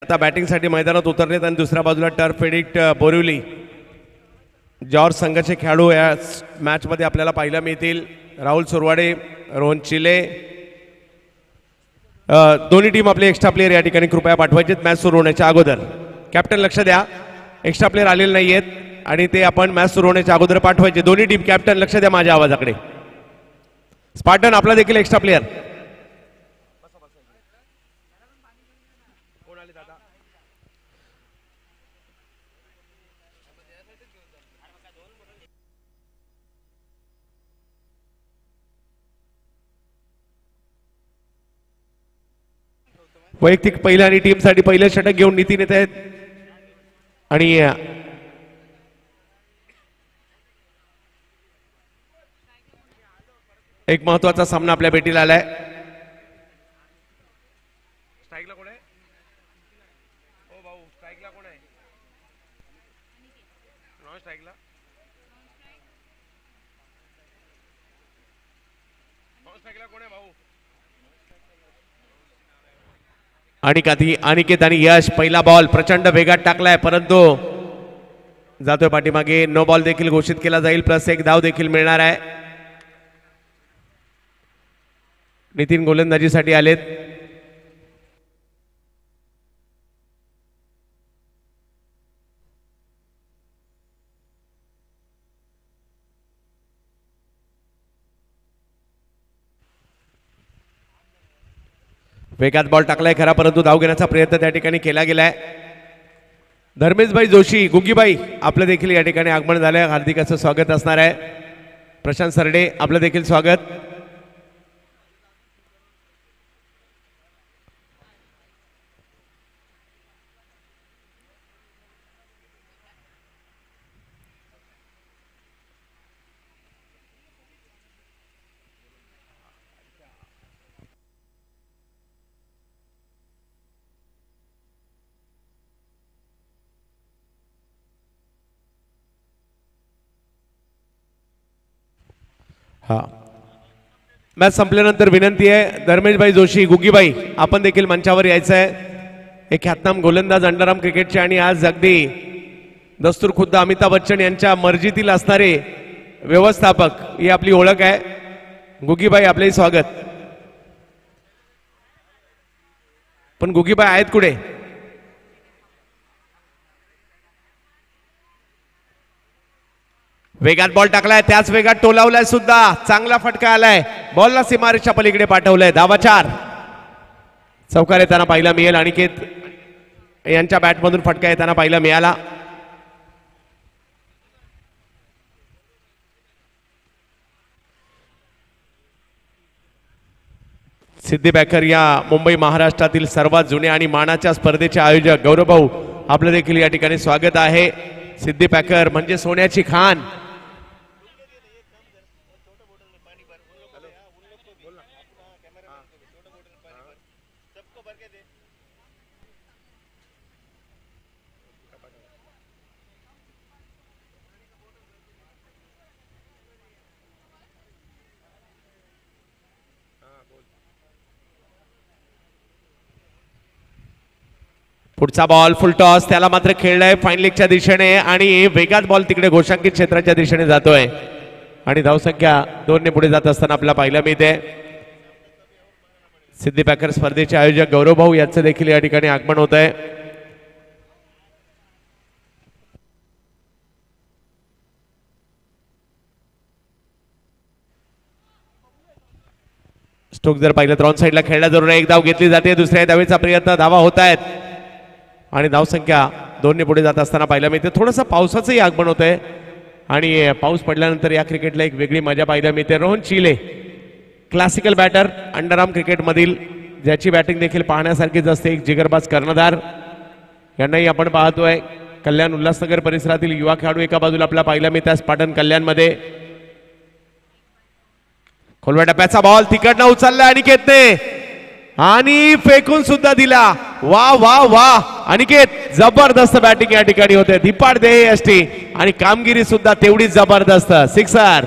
आता बॅटिंगसाठी मैदानात उतरलेत आणि दुसऱ्या बाजूला टर्फ एडिक्ट बोरिवली जॉर्ज संघाचे खेळाडू या मॅचमध्ये आपल्याला पाहायला मिळतील. राहुल सुरवाडे, रोहन चिले, दोन्ही टीम आपले एक्स्ट्रा प्लेयर या ठिकाणी कृपया पाठवायचे मॅच सुरू होण्याच्या अगोदर. कॅप्टन लक्ष द्या, एक्स्ट्रा प्लेयर आलेले नाही आहेत आणि ते आपण मॅच सुरू होण्याच्या अगोदर पाठवायचे. दोन्ही टीम कॅप्टन लक्ष द्या माझ्या आवाजाकडे. स्पार्टन आपला देखील एक्स्ट्रा प्लेयर. वैयक्तिक पहिल्या आणि टीमसाठी पहिलं षटक घेऊन नितीन येत आहेत आणि एक महत्वाचा सामना आपल्या भेटीला आलाय. स्ट्राईकला कोण आहे? ओ भाऊ, स्ट्राईकला कोण आहे? नॉन स्ट्राईकला कोण आहे भाऊ? अनिकेत आणि यश पहिला बॉल प्रचंड वेगात टाकलाय परंतु जातोय पाठीमागे. नो बॉल देखील घोषित केला जाईल, प्लस एक धाव देखील मिळणार आहे. नितीन गोलंदाजीसाठी आलेत. वेगात बॉल टाकलाय खरा परंतु धाव घेण्याचा प्रयत्न त्या ठिकाणी केला गेलाय. धर्मेशभाई जोशी, गुग्गीबाई आपलं देखील या ठिकाणी आगमन झालंय. हार्दिक असं स्वागत असणार आहे. प्रशांत सरडे आपलं देखील स्वागत. हा, मॅच संपल्यानंतर विनंती आहे धर्मेशभाई जोशी, गुग्गीबाई आपण देखील मंचावर यायचं आहे. एक ख्यातनाम गोलंदाज अंडरआर्म क्रिकेटचे आणि आज अगदी दस्तूर खुद्द अमिताभ बच्चन यांच्या मर्जीतील असणारे व्यवस्थापक ही आपली ओळख आहे. गुग्गीबाई आपले स्वागत. पण गुग्गीबाई आहेत कुठे? वेगात बॉल टाकलाय, त्याच वेगात टोलावलाय सुद्धा. चांगला फटका आलाय, बॉलला सीमारेषच्या पलीकडे पाठवलंय. धावा 4. चौकार येताना पाहिला मिळेल. अनिकेत यांच्या बॅटमधून फटका येताना पाहिला मिळाला. सिद्धी बॅकर या मुंबई महाराष्ट्रातील सर्वात जुने आणि मानाच्या स्पर्धेचे आयोजक गौरवभाऊ आपलं देखील या ठिकाणी स्वागत आहे. सिद्धी बॅकर म्हणजे सोन्याची खान. पुढचा बॉल फुल टॉस, त्याला मात्र खेळलाय फाईन लेगच्या दिशेने आणि वेगात बॉल तिकडे घोषांकित क्षेत्राच्या दिशेने जातोय आणि धावसंख्या 2 ने पुढे जात असताना आपल्याला पाहायला मिळते. सिद्धी बॅकर स्पर्धेचे आयोजक गौरवभाऊ यांचं देखील या ठिकाणी आगमन होत आहे. स्टोक जर पाहिलं तर ऑन साईडला खेळला जरूर आहे. एक धाव घेतली जाते, दुसऱ्या धावेचा प्रयत्न, धावा होत आहेत आणि धावसंख्या 2 ने पुढे जात असताना पाहायला मिळते. थोडंसं पावसाचंही आगमन होत आहे आणि पाऊस पडल्यानंतर या क्रिकेटला एक वेगळी मजा पाहायला मिळते. रोहन चिले क्लासिकल बॅटर अंडरआर्म क्रिकेटमधील, ज्याची बॅटिंग देखील पाहण्यासारखीच असते. एक जिगरबाज कर्णधार यांनाही आपण पाहतोय. कल्याण उल्हासनगर परिसरातील युवा खेळाडू एका बाजूला आपल्याला पाहायला मिळतात स्पार्टन कल्याणमध्ये. खोलव्या टप्प्याचा बॉल तिकडनं उचलला अनिकेतने आणि फेकून सुद्धा दिला. वा वा वा, अनिकेत जबरदस्त बॅटिंग या ठिकाणी होते. धिपाड देह यष्टी आणि कामगिरी सुद्धा तेवढीच जबरदस्त. सिक्सर.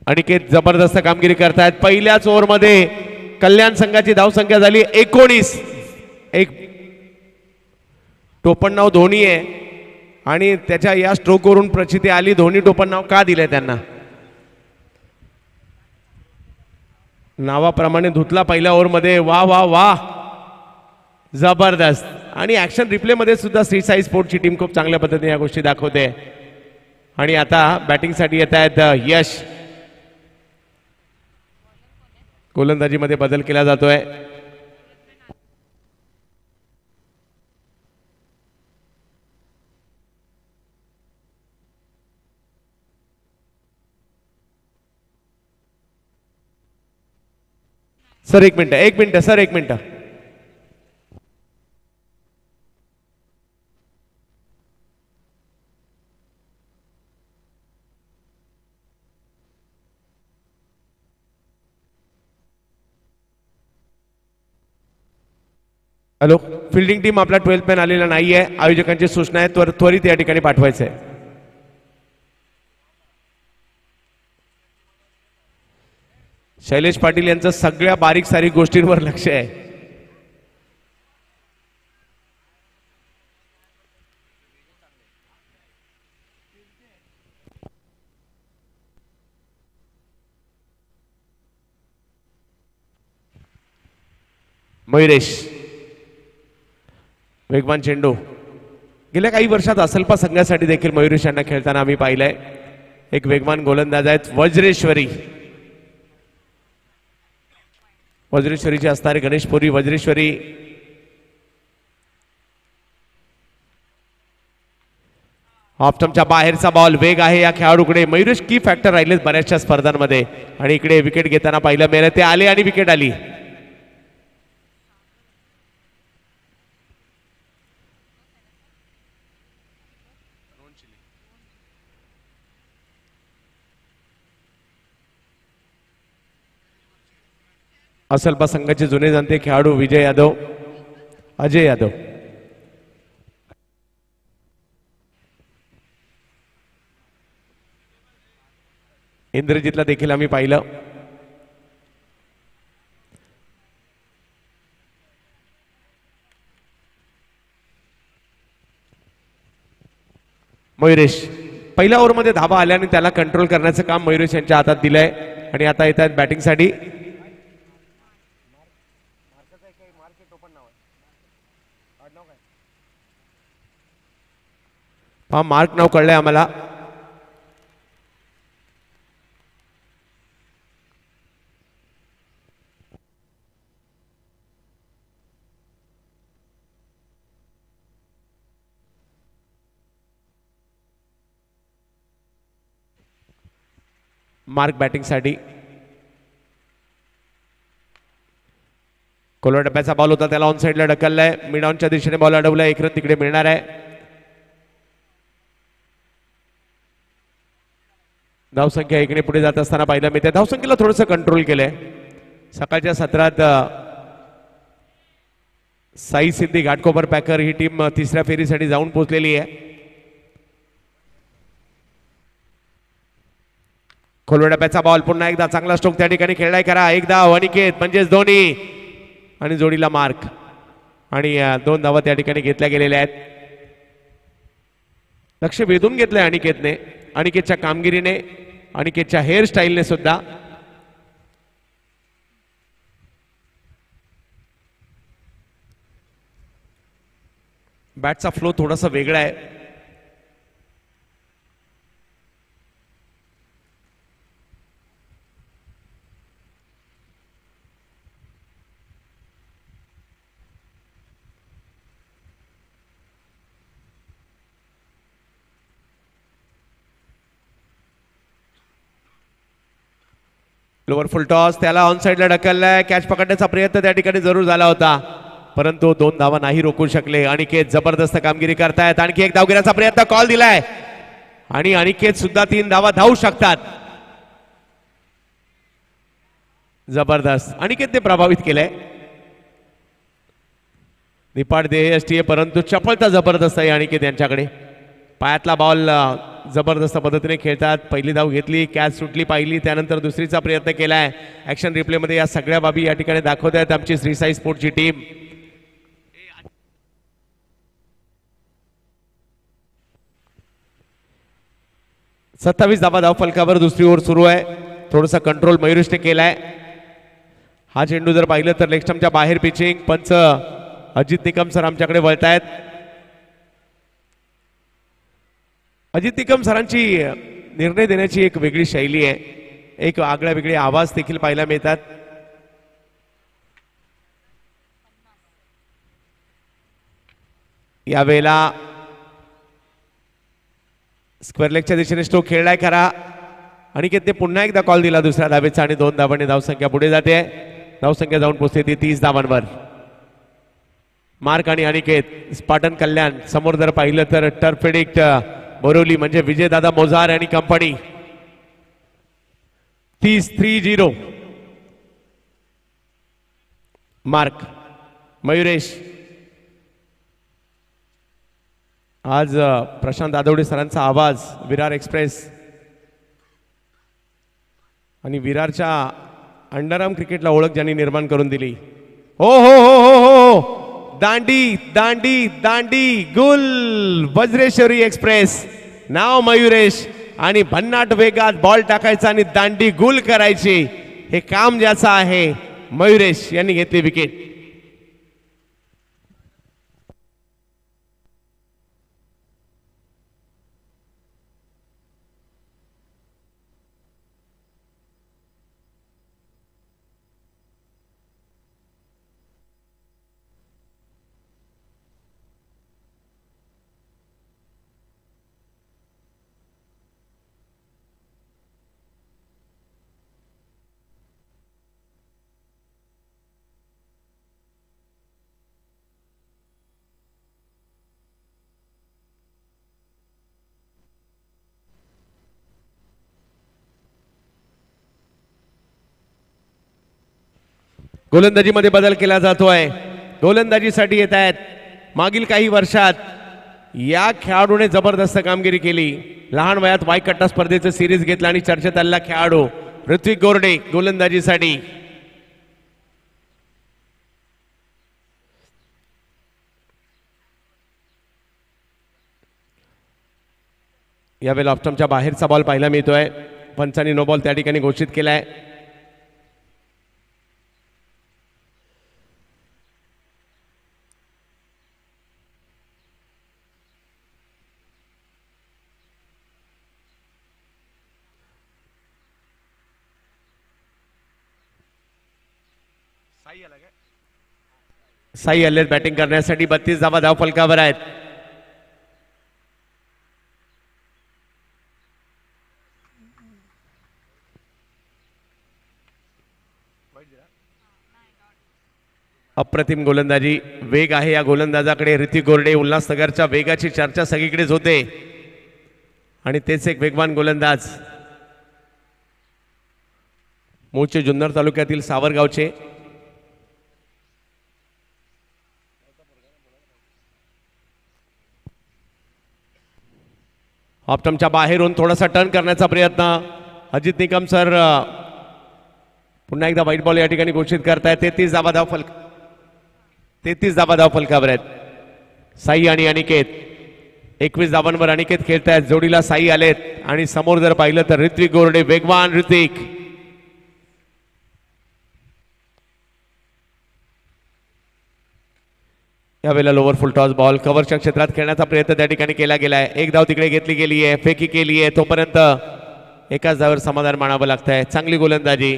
अनिकेत जबरदस्त कामगिरी करतायत. पहिल्याच ओव्हरमध्ये कल्याण संघाची धावसंख्या झाली 19. एक टोपणनाव धोनी आहे आणि त्याच्या या स्ट्रोकवरून प्रचिती आली. धोनी टोपणनाव का दिले त्यांना? नावाप्रमाणे धुतला पहिल्या ओव्हरमध्ये. वा वा वा जबरदस्त. आणि ऍक्शन रिप्ले मध्ये सुद्धा श्री साई स्पोर्टची टीम खूप चांगल्या पद्धतीने या गोष्टी दाखवते. आणि आता बॅटिंगसाठी येत आहेत यश. गोलंदाजीमध्ये बदल केला जातोय. सर एक मिनिट सर एक मिनिट. हॅलो, फिल्डिंग टीम आपला 12 मॅन आलेला नाहीये. आयोजकांची सूचना आहे त्वरित या ठिकाणी पाठवायचंय. शैलेश पाटील यांचं सगळ्या बारीक सारीक गोष्टींवर लक्ष आहे. मयुरेश वेगवान चेंडू. गेल्या काही वर्षात असल्पा संघासाठी देखील मयुरेश यांना खेळताना आम्ही पाहिलंय. एक वेगवान गोलंदाज आहेत वज्रेश्वरी. वज्रेश्वरीचे असणारे गणेशपुरी. वज्रेश्वरी ऑप्टमच्या बाहेरचा बॉल. वेग आहे या खेळाडूकडे. मयुरेश की फॅक्टर राहिलेत बऱ्याचशा स्पर्धांमध्ये आणि इकडे विकेट घेताना पाहिलं मिळालं. ते आले आणि विकेट आली. असल्पा संघाचे जुने जाणते खेळाडू विजय यादव, अजय यादव. इंद्रजितला देखील आम्ही पाहिलं. मयुरेश पहिल्या ओव्हरमध्ये धाबा आल्याने त्याला कंट्रोल करण्याचं काम मयुरेश यांच्या हातात दिलंय. आणि आता येत आहेत बॅटिंगसाठी मार्क नाव कळलंय आम्हाला. मार्क बॅटिंगसाठी. कोलवा डब्याचा बॉल होता त्याला ऑन साइडला ढकललाय. मिड ऑनच्या दिशेने बॉल अडवलाय. एक रन तिकडे मिळणार आहे. धावसंख्या एकने पुढे जात असताना पाहिलं मी त्या धावसंख्येला थोडंसं कंट्रोल केलंय. सकाळच्या सत्रात साई सिद्धी घाटकोपर पॅकर ही टीम तिसऱ्या फेरीसाठी जाऊन पोहोचलेली आहे. खोलवा डब्याचा बॉल. पुन्हा एकदा चांगला स्ट्रोक त्या ठिकाणी खेळलाय. करा एक धाव अनिकेत म्हणजेच धोनी आणि जोडीला मार्क. आणि 2 धावा त्या ठिकाणी घेतल्या गेलेल्या आहेत. लक्ष वेधून घेतलंय अनिकेतने. अनिकेतच्या कामगिरीने, अनिकेतच्या हेअरस्टाईलने सुद्धा. बॅटचा फ्लो थोडासा वेगळा आहे. Lower full toss. त्याला ऑन साइडला ढकललाय. कॅच पकडण्याचा प्रयत्न त्या ठिकाणी जरूर झाला होता परंतु 2 धावा नाही रोखू शकले. अनिकेत जबरदस्त कामगिरी करतायत. आणखी एक धावघेण्याचा प्रयत्न. कॉल दिलाय आणि अनिकेत सुद्धा 3 धावा धावू शकतात. जबरदस्त. अनिकेतने प्रभावित केलंय. निपाट देह यष्टी आहे परंतु चपळता जबरदस्त आहे अनिकेत यांच्याकडे. पायातला बॉल जबरदस्त पद्धतीने खेळतात. पहिली धाव घेतली, कॅच सुटली पाहिली, त्यानंतर दुसरीचा प्रयत्न केलाय. ऍक्शन रिप्ले मध्ये या सगळ्या बाबी या ठिकाणी दाखवत आहेत आमची श्री साई स्पोर्टची टीम. 27 धावा धाव फलकावर दुसरी ओव्हर सुरू आहे. थोडासा कंट्रोल मयुरेशने केलाय. हा चेंडू जर पाहिलं तर लेग स्टंपच्या बाहेर पिचिंग. पंच अजित निकम सर आमच्याकडे वळतायत. अजित निकम सरांची निर्णय देण्याची एक वेगळी शैली आहे. एक आगळा वेगळे आवाज देखील पाहायला मिळतात. यावेळेला स्क्वेअर लेगच्या दिशेने स्ट्रोक खेळलाय खरा. अनिकेतने पुन्हा एकदा कॉल दिला दुसऱ्या धावेचा आणि 2 धावांनी धावसंख्या पुढे जाते. धावसंख्या जाऊन पोहोचते ती 30 धावांवर. मार्क आणि अनिकेत स्पाटन कल्याण समोर जर पाहिलं तर टर्फेडिक्ट बोरोली म्हणजे विजयदादा मोजार आणि कंपनी. 30-30. मार्क मयुरेश. आज प्रशांत आदवडे सरांचा आवाज विरार एक्सप्रेस आणि विरारच्या अंडरआर्म क्रिकेटला ओळख ज्यांनी निर्माण करून दिली. हो हो हो हो हो दांडी दांडी दांडी गुल वज्रेश्वरी एक्सप्रेस. नाव मयुरेश आणि भन्नाट वेगात बॉल टाकायचा आणि दांडी गुल करायची हे काम ज्याचं आहे. मयुरेश यांनी घेतली विकेट. गोलंदाजीमध्ये बदल केला जातोय. गोलंदाजीसाठी येत आहेत. मागील काही वर्षात या खेळाडूने जबरदस्त कामगिरी केली. लहान वयात वायकट्टा स्पर्धेचं सिरीज घेतलं आणि चर्चेत आलेला खेळाडू ऋत्विक गोरडे गोलंदाजीसाठी. यावेळेला ऑप्टमच्या बाहेरचा बॉल पाहायला मिळतोय. पंचांनी नो बॉल त्या ठिकाणी घोषित केलाय. साई आलेत बॅटिंग करण्यासाठी. 32 धावा धाव फलकावर आहेत. अप्रतिम गोलंदाजी. वेग आहे या गोलंदाजाकडे. ऋतिक गोरडे उल्हासनगरच्या वेगाची चर्चा सगळीकडेच होते आणि तेच एक वेगवान गोलंदाज. मूळचे जुन्नर तालुक्यातील सावरगावचे. ऑप्टमच्या बाहेरून थोडासा टर्न करण्याचा प्रयत्न. अजित निकम सर पुन्हा एकदा व्हाईट बॉल या ठिकाणी घोषित करतायत. 33 धावा धाव फलकावर आहेत. साई आणि अनिकेत 21 धावांवर अनिकेत खेळतायत. जोडीला साई आलेत आणि समोर जर पाहिलं तर ऋत्विक गोरडे. वेगवान ऋतिक. यावेळेला लोअर फुल टॉस बॉल कव्हरच्या क्षेत्रात खेळण्याचा प्रयत्न त्या ठिकाणी केला गेलाय. एक धाव तिकडे घेतली गेली आहे. फेकी केली आहे. तोपर्यंत एकाच धावावर समाधान मानावं लागतंय. चांगली गोलंदाजी.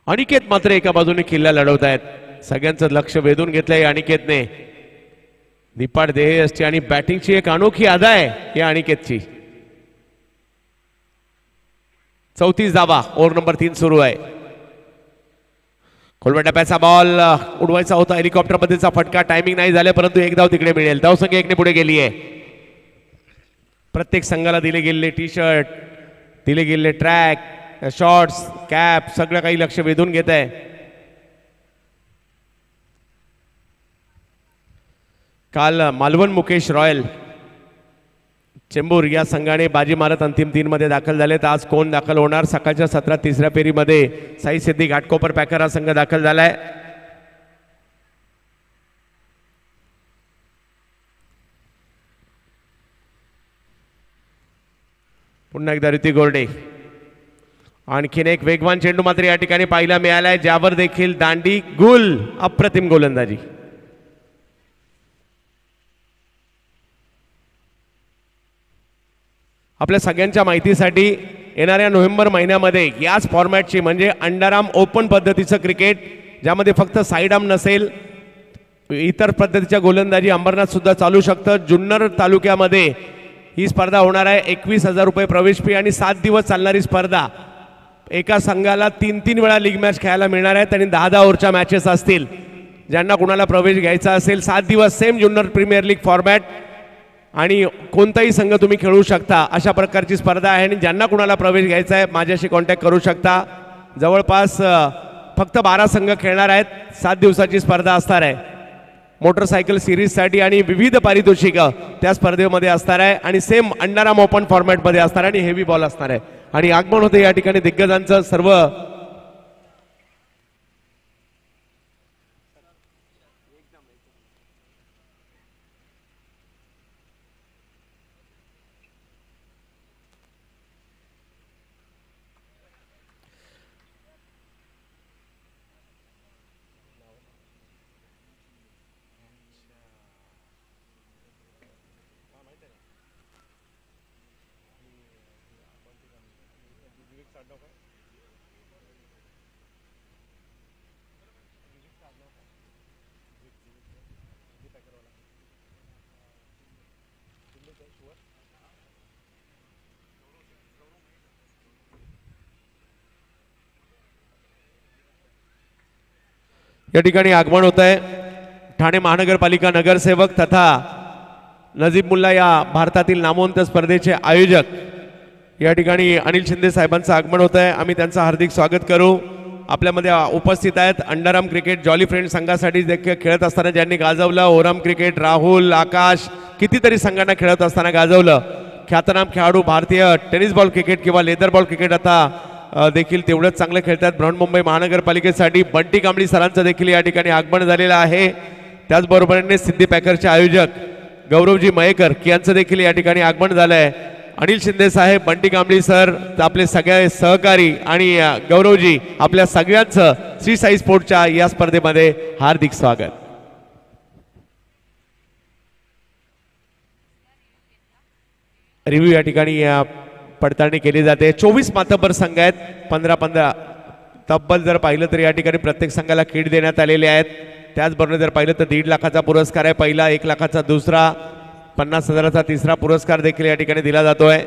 अनिकेत मात्र एका बाजूने किल्ला लढवत आहेत. सगळ्यांचं लक्ष वेधून घेतलंय अनिकेतने. निपाट देह असते आणि बॅटिंगची एक अनोखी अदा आहे या अनिकेतची. 34 धावा. ओव्हर नंबर 3 सुरू आहे. खोलव्या टप्प्याचा बॉल उडवायचा होता. हेलिकॉप्टर पद्धतीचा फटका. टायमिंग नाही झाले परंतु एक धाव तिकडे मिळेल. धावसंख्या 1 ने पुढे गेली आहे. प्रत्येक संघाला दिले गेलेले टी शर्ट, दिले गेलेले ट्रॅक, शॉर्ट्स, कॅप सगळं काही लक्ष वेधून घेत आहे. काल मालवण मुकेश रॉयल चेंबूर या संघाने बाजी मारत अंतिम 3 मध्ये दाखल झाले. तर आज कोण दाखल होणार? सकाळच्या सत्रात तिसऱ्या फेरीमध्ये साई सिद्धी घाटकोपर पॅकर हा संघ दाखल झालाय. पुन्हा एकदा ऋतिक गोरडे. आणखीन एक वेगवान चेंडू मात्र या ठिकाणी पाहायला मिळालाय, ज्यावर देखील दांडी गुल. अप्रतिम गोलंदाजी. आपल्या सगळ्यांच्या माहितीसाठी येणाऱ्या नोव्हेंबर महिन्यामध्ये याच फॉर्मॅटची म्हणजे अंडरआर्म ओपन पद्धतीचं क्रिकेट, ज्यामध्ये फक्त साईड आर्म नसेल, इतर पद्धतीच्या गोलंदाजी अंबरनाथ सुद्धा चालू शकतं. जुन्नर तालुक्यामध्ये ही स्पर्धा होणार आहे. 21,000 रुपये प्रवेश फी आणि 7 दिवस चालणारी स्पर्धा. एका संघाला 3-3 वेळा लीग मॅच खेळायला मिळणार आहेत आणि 10-10 ओव्हरच्या मॅचेस असतील. ज्यांना कुणाला प्रवेश घ्यायचा असेल 7 दिवस same Junnar premier league format आणि कोणताही संघ तुम्ही खेळू शकता अशा प्रकारची स्पर्धा आहे. आणि ज्यांना कुणाला प्रवेश घ्यायचा आहे माझ्याशी कॉन्टॅक्ट करू शकता. जवळपास फक्त 12 संघ खेळणार आहेत. 7 दिवसाची स्पर्धा असणार आहे. मोटरसायकल सिरीजसाठी आणि विविध पारितोषिकं त्या स्पर्धेमध्ये असणार आहे आणि सेम अंडरआर्म ओपन फॉर्मॅटमध्ये असणार आहे आणि हेवी बॉल असणार आहे. आणि आगमन होते या ठिकाणी दिग्गजांचं. सर्व या ठिकाणी आगमन होत आहे. ठाणे महानगरपालिका नगरसेवक तथा नजीब मुल्ला या भारतातील नामवंत स्पर्धेचे आयोजक या ठिकाणी अनिल शिंदे साहेबांचं आगमन होत आहे. आम्ही त्यांचं हार्दिक स्वागत करू. आपल्यामध्ये उपस्थित आहेत अंडरआर्म क्रिकेट जॉली फ्रेंड संघासाठी देखील खेळत असताना ज्यांनी गाजवलं. ओरम क्रिकेट राहुल, आकाश कितीतरी संघांना खेळत असताना गाजवलं. ख्यातनाम खेळाडू भारतीय टेनिस बॉल क्रिकेट किंवा लेदर बॉल क्रिकेट आता देखील तेवढंच चांगलं खेळतात. बृहन्मुंबई महानगरपालिकेसाठी बंटी कांबळी सरांचं देखील या ठिकाणी आगमन झालेलं आहे. त्याचबरोबरीने सिद्धी पॅकरचे आयोजक गौरवजी मयेकर यांचं देखील या ठिकाणी आगमन झालं आहे. अनिल शिंदे साहेब, बंटी कांबळी सर, आपले सगळे सहकारी आणि गौरवजी आपल्या सगळ्यांचं श्री साई स्पोर्टच्या या स्पर्धेमध्ये हार्दिक स्वागत. रिव्ह्यू या ठिकाणी पडताळणी केली जाते. 24 मातब्बर संघ आहेत. 15-15 तब्बल जर पाहिलं तर या ठिकाणी प्रत्येक संघाला किट देण्यात आलेले आहेत. त्याचबरोबर जर पाहिलं तर 1.5 लाखाचा पुरस्कार आहे पहिला, 1 लाखाचा दुसरा, 50,000चा तिसरा पुरस्कार देखील या ठिकाणी दिला जातोय.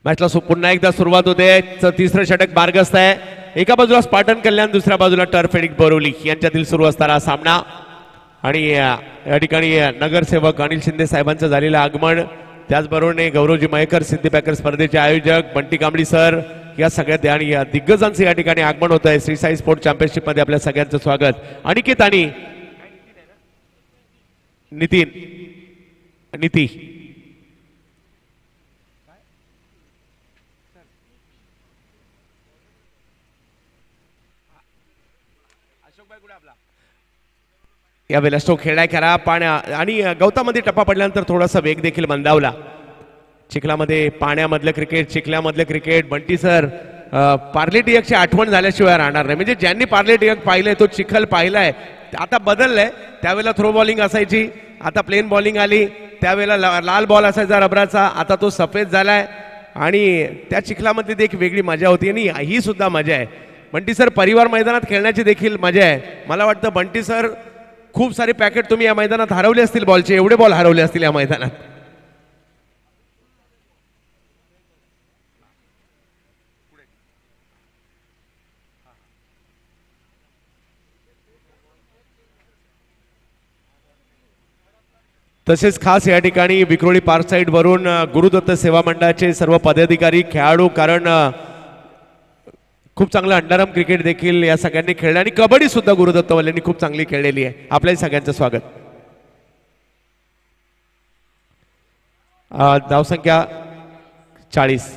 मॅचला पुन्हा एकदा सुरुवात होते. तिसरं षटक बारगस्त आहे. एका बाजूला स्पार्टन कल्याण, दुसऱ्या बाजूला टर्फ एडिक बोरिवली यांच्यातील सुरू असणारा सामना. आणि या ठिकाणी नगरसेवक अनिल शिंदे साहेबांचं झालेलं आगमन, त्याचबरोबर गौरवजी मयेकर सिद्धी पॅकर स्पर्धेचे आयोजक बंटी कांबळी सर, या सगळ्या आणि दिग्गजांचं या ठिकाणी आगमन होत आहे. श्री साई स्पोर्ट चॅम्पियनशिप मध्ये आपल्या सगळ्यांचं स्वागत. अनिकेत आणि नीती या वेळेला स्ट्रोक खेळलाय खरा पाण्या आणि गवतामध्ये टप्पा पडल्यानंतर थोडासा वेग देखील मंदावला. चिखलामध्ये पाण्यामधलं क्रिकेट, चिखल्यामधलं क्रिकेट, बंटी सर पार्ले टियकची आठवण झाल्याशिवाय राहणार नाही. म्हणजे ज्यांनी पार्ले टियक पाहिलंय तो चिखल पाहिलाय. आता बदललंय, त्यावेळेला थ्रो बॉलिंग असायची, आता प्लेन बॉलिंग आली. त्यावेळेला लाल बॉल असायचा रबराचा, आता तो सफेद झालाय. आणि त्या चिखलामध्ये एक वेगळी मजा होती आणि ही सुद्धा मजा आहे. बंटी सर परिवार मैदानात खेळण्याची देखील मजा आहे. मला वाटतं बंटी सर खूप सारे पॅकेट तुम्ही या मैदानात हरवले असतील, बॉलचे एवढे बॉल हरवले असतील या मैदानात. तसेच खास या ठिकाणी विक्रोळी पार्क साइड वरून गुरुदत्त सेवा मंडळाचे सर्व पदाधिकारी, खेळाडू, कारण खूप चांगलं अंडरआर्म क्रिकेट देखील या सगळ्यांनी खेळलं आणि कबड्डी सुद्धा गुरुदत्त वाल्यांनी खूप चांगली खेळलेली आहे. आपल्या सगळ्यांचं स्वागत. धावसंख्या 40,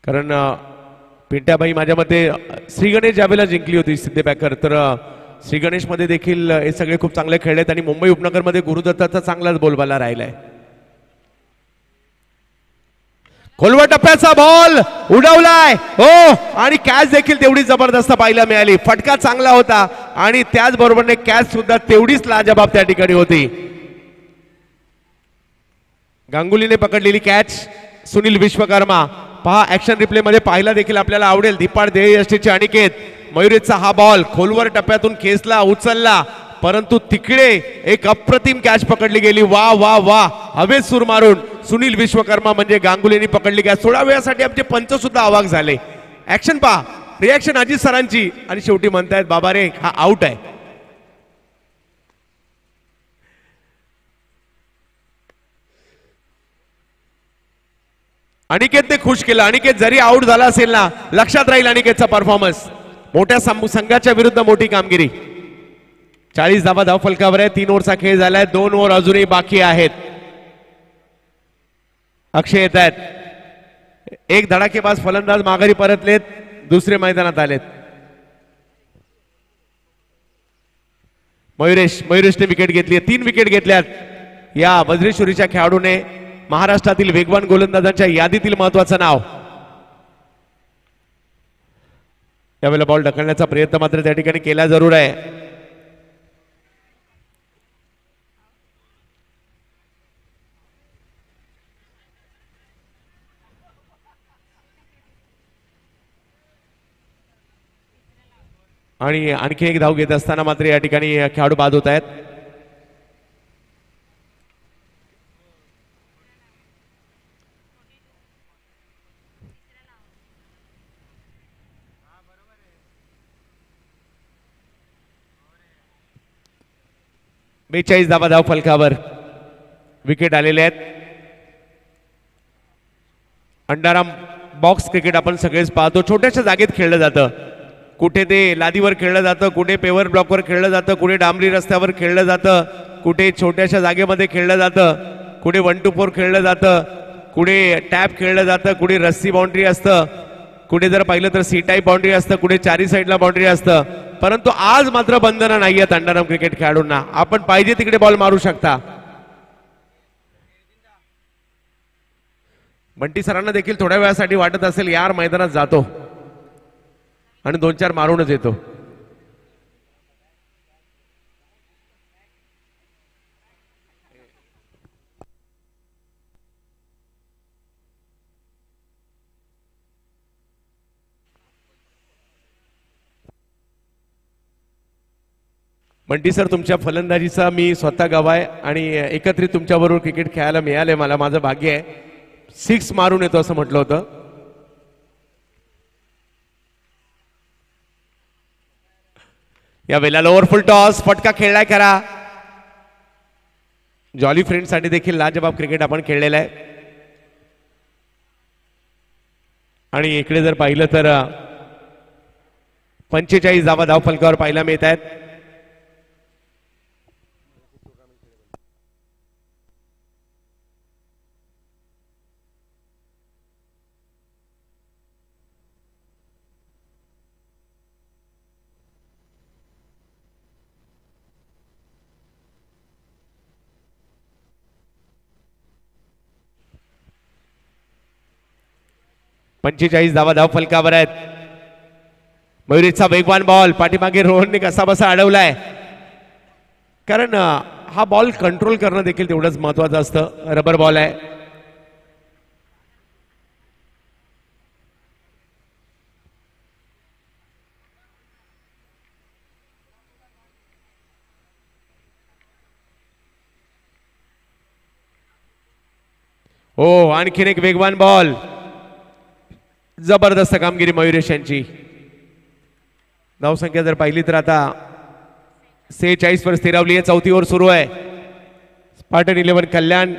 कारण पिंट्याबाई माझ्या मते श्री गणेश ज्यावेळेला जिंकली होती सिद्धे पॅकर, तर श्री गणेश मध्ये देखील हे सगळे खूप चांगले खेळलेत आणि मुंबई उपनगर मध्ये गुरुदत्ताचा चांगलाच बोलबाला राहिलाय. खोलवा टप्प्याचा बॉल उडवलाय हो, आणि कॅच देखील तेवढी जबरदस्त पाहायला मिळाली. फटका चांगला होता आणि त्याचबरोबर कॅच सुद्धा तेवढीच लाजबाब त्या ठिकाणी होती. गांगुलीने पकडलेली कॅच सुनील विश्वकर्मा. पहा ऍक्शन रिप्ले मध्ये पाहायला देखील आपल्याला आवडेल. धिप्पाड ध्येय यष्टीचे अनिकेत मयुरेचा हा बॉल खोलवर टप्प्यातून खेचला, उचलला, परंतु तिकडे एक अप्रतिम कॅच पकडली गेली. वा वा वा, हवेत सूर मारून सुनील विश्वकर्मा म्हणजे गांगुलीने पकडली कॅच. थोड्या वेळासाठी आमचे पंच सुद्धा अवाक झाले. ऍक्शन पहा, रिॲक्शन अजित सरांची, आणि शेवटी म्हणतायत बाबा रे हा आउट आहे. अनिकेतने खुश केलं. अनिकेत जरी आउट झाला असेल ना, लक्षात राहील अनिकेतचा परफॉर्मन्स. मोठ्या संघाच्या विरुद्ध मोठी कामगिरी. 40 धावा धावफलकावर आहे. 3 ओव्हरचा खेळ झालाय. 2 ओव्हर अजूनही बाकी आहेत. अक्षय येत आहेत. एक धडाकेबाज फलंदाज माघारी परतलेत, दुसरे मैदानात आलेत. मयुरेशने विकेट घेतली. 3 विकेट घेतल्यात या वज्रेश्वरीच्या खेळाडूने. महाराष्ट्रातील वेगवान गोलंदाजांच्या यादीतील महत्वाचं नाव. यावेळेला बॉल ढकलण्याचा प्रयत्न मात्र त्या ठिकाणी केला जरूर आहे. आणि आणखी एक धाव घेत असताना मात्र या ठिकाणी खेळाडू बाद होत आहेत. बेचाळीस धावा धाव फलकावर विकेट आलेले आहेत. अंडरआर्म बॉक्स क्रिकेट आपण सगळेच पाहतो. छोट्याशा जागेत खेळलं जातं. कुठे ते लादीवर खेळलं जातं, कुठे पेवर ब्लॉकवर खेळलं जातं, कुठे डांबरी रस्त्यावर खेळलं जातं, कुठे छोट्याशा जागेमध्ये खेळलं जातं, कुठे 1 to 4 खेळलं जातं, कुठे टॅप खेळलं जातं, कुठे रस्सी बाउंड्री असतं, कुठे जर पाहिलं तर सी टाईप बाउंड्री असतं, कुठे चारी साईडला बाउंड्री असतं. परंतु आज मात्र बंधनं नाही आहेत अंडरआर्म क्रिकेट खेळाडूंना. आपण पाहिजे तिकडे बॉल मारू शकता. बंटी सरांना देखील थोड्या वेळासाठी वाटत असेल यार मैदानात जातो आणि 2-4 मारूनच येतो. बंटी सर, तुमच्या फलंदाजीचा मी स्वतः गवाय आणि एकत्रित तुमच्याबरोबर क्रिकेट खेळायला मिळाले. मला माझं भाग्य आहे. 6 मारून येतो असं म्हटलं होतं. या वेळेला लोअर फुल टॉस फटका खेळलाय खरा. जॉली फ्रेंड साठी देखील लाजबाब क्रिकेट आपण खेळलेला आहे. आणि इकडे जर पाहिलं तर 45 धावा धाव फलकावर पाहायला मिळत आहेत. धावा धाव फलकावर आहेत. मयुरेशचा वेगवान बॉल पाठीमागे रोहनने कसा बसा अडवलाय. कारण हा बॉल कंट्रोल करणं देखील तेवढंच महत्वाचं असतं. रबर बॉल आहे. हो आणखीन एक वेगवान बॉल. जबरदस्त कामगिरी मयुरेश यांची. धावसंख्या जर पाहिली तर आता 46 वर स्थिरावली आहे. चौथी ओव्हर सुरू आहे. स्पार्टन 11 कल्याण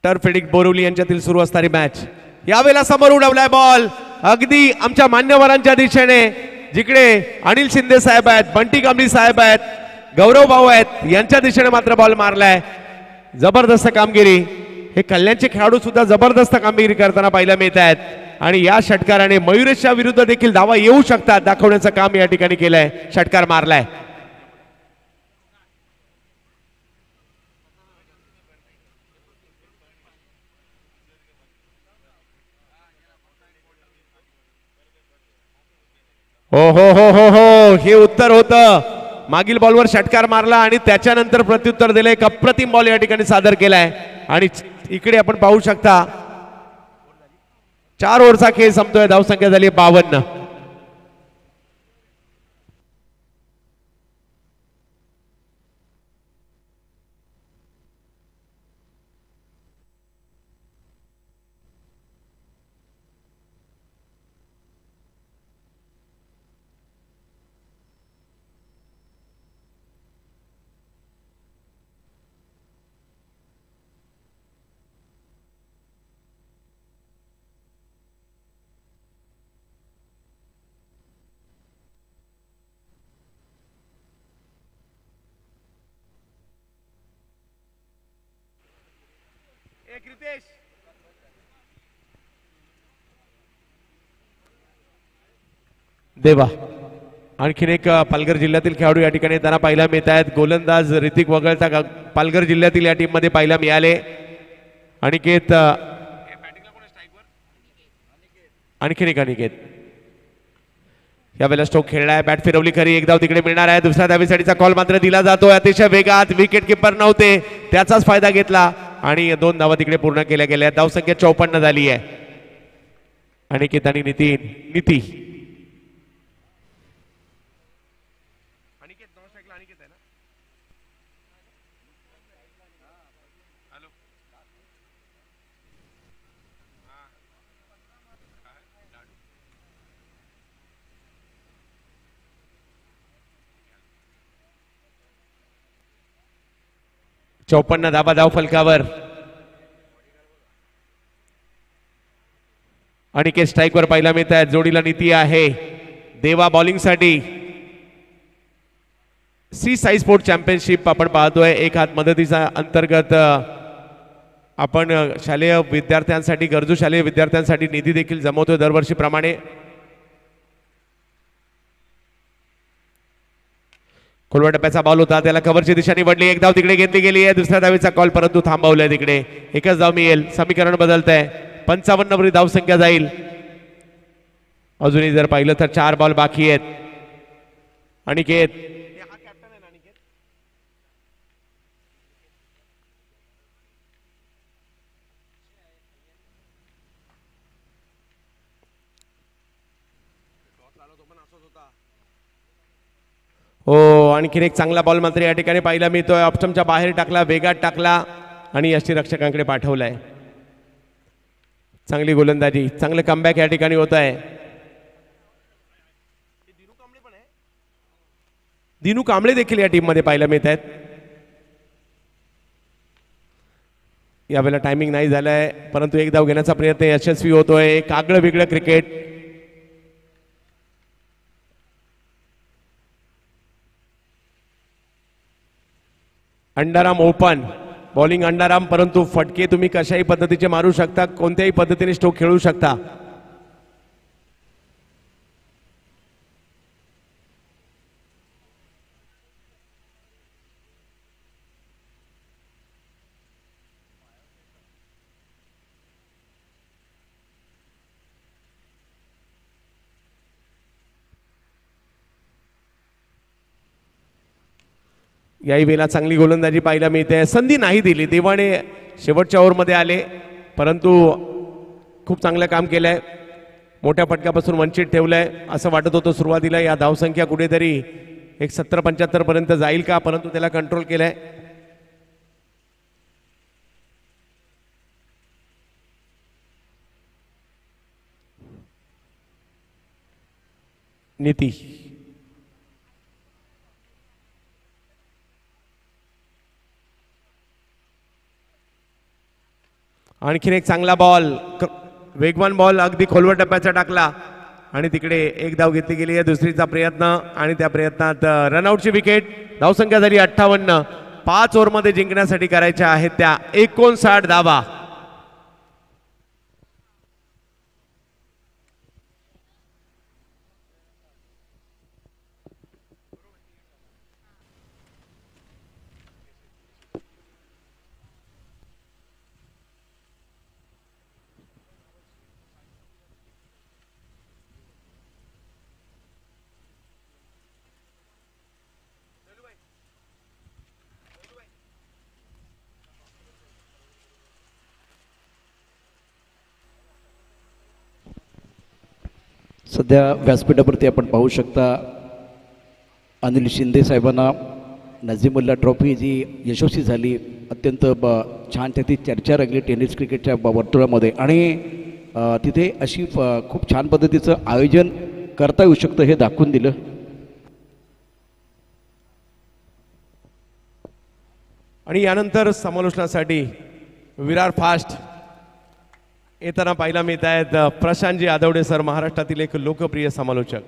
टर्फेडिक बोरिवली यांच्यातील सुरू असणारी मॅच. यावेळेला समोर उडवलाय बॉल अगदी आमच्या मान्यवरांच्या दिशेने. जिकडे अनिल शिंदे साहेब आहेत, बंटी कांबळी साहेब आहेत, गौरव भाऊ आहेत, यांच्या दिशेने मात्र बॉल मारलाय. जबरदस्त कामगिरी. हे कल्याणचे खेळाडू सुद्धा जबरदस्त कामगिरी करताना पाहायला मिळत आहेत. आणि या षटकाराने मयुरेशच्या विरुद्ध देखील धावा येऊ शकतात दाखवण्याचं काम या ठिकाणी केलंय. षटकार मारलाय. हो हो हो हो हो हे उत्तर होतं. मागील बॉलवर षटकार मारला आणि त्याच्यानंतर प्रत्युत्तर दिले. एक अप्रतिम बॉल या ठिकाणी सादर केलाय. आणि इकडे आपण पाहू शकता 4 ओव्हरचा खेळ संपतोय. धावसंख्या झाली 52. देवा आणखीन एक पालघर जिल्ह्यातील खेळाडू या ठिकाणी त्यांना पाहायला मिळत आहेत. गोलंदाज ऋतिक वगळता पालघर जिल्ह्यातील या टीम मध्ये पाहायला मिळाले. अनिकेत आणखीन एक अनिकेत यावेळेला स्ट्रोक खेळलाय. बॅट फिरवली खरी. एक धाव तिकडे मिळणार आहे. दुसऱ्या धावेसाठीचा कॉल मात्र दिला जातोय. अतिशय वेगात विकेट किपर नव्हते त्याचाच फायदा घेतला आणि 2 धावा तिकडे पूर्ण केल्या गेल्या. धावसंख्या 54 झाली आहे. अनिकेत आणि नीती चौपन्न धाबा धाव फलकावर. अनिकेत स्ट्राईकवर पाहायला मिळत आहेत. जोडीला नीती आहे. देवा बॉलिंग साठी. सी साई स्पोर्ट चॅम्पियनशिप आपण पाहतोय. एक हात मदतीचा अंतर्गत आपण शालेय विद्यार्थ्यांसाठी, गरजू शालेय विद्यार्थ्यांसाठी निधी देखील जमवतोय दरवर्षीप्रमाणे. खोलवा टप्प्याचा बॉल होता. त्याला कव्हरची दिशा निवडली. एक धाव तिकडे घेतली गेली आहे. दुसऱ्या धावेचा कॉल परंतु थांबवलाय. तिकडे एकच धाव मिळेल. समीकरण बदलत आहे. 55 वरी धावसंख्या जाईल. अजूनही जर पाहिलं तर 4 बॉल बाकी आहेत. अनिकेत हो आणखीन एक चांगला बॉल मात्र या ठिकाणी पाहायला मिळतोय. ऑप्शनच्या बाहेर टाकला, वेगात टाकला आणि यष्टीरक्षकांकडे पाठवलाय. चांगली गोलंदाजी, चांगलं कमबॅक या ठिकाणी होत आहे. दिनू कांबळे देखील या टीममध्ये पाहायला मिळत आहेत. यावेळेला टायमिंग नाही झालाय, परंतु एक धाव घेण्याचा प्रयत्न यशस्वी होतोय. एक आगळं वेगळं क्रिकेट. अंडाराम ओपन बॉलिंग अंडाराम, परंतु फटके तुम्ही कशाही पद्धतीचे मारू शकता, कोणत्याही पद्धतीने स्ट्रोक खेळू शकता. याही वेळेला चांगली गोलंदाजी पाहायला मिळते. संधी नाही दिली देवाने, शेवटच्या ओव्हरमध्ये आले, परंतु खूप चांगलं काम केलंय. मोठ्या फटक्यापासून वंचित ठेवलंय असं वाटत होतं सुरुवातीला. या धावसंख्या कुठेतरी एक 70-75 पर्यंत जाईल का, परंतु त्याला कंट्रोल केलंय. नीती आणखीन एक चांगला बॉल, वेगवान बॉल, अगदी खोलवर टप्प्याचा टाकला आणि तिकडे एक धाव घेतली गेली आहे. दुसरीचा प्रयत्न आणि त्या प्रयत्नात रनआउटची विकेट. धावसंख्या झाली 58. 5 ओव्हरमध्ये जिंकण्यासाठी करायच्या आहेत त्या 59 धावा. सध्या व्यासपीठावरती आपण पाहू शकता अनिल शिंदे साहेबांना नजीमुल्ला ट्रॉफी जी यशस्वी झाली, अत्यंत छान त्याची चर्चा रंगली टेनिस क्रिकेटच्या वर्तुळामध्ये. आणि तिथे अशी खूप छान पद्धतीचं आयोजन करता येऊ शकतं हे दाखवून दिलं. आणि यानंतर समालोचनासाठी विरार फास्ट येताना पाहायला मिळत आहेत प्रशांतजी आदवडे सर, महाराष्ट्रातील एक लोकप्रिय समालोचक.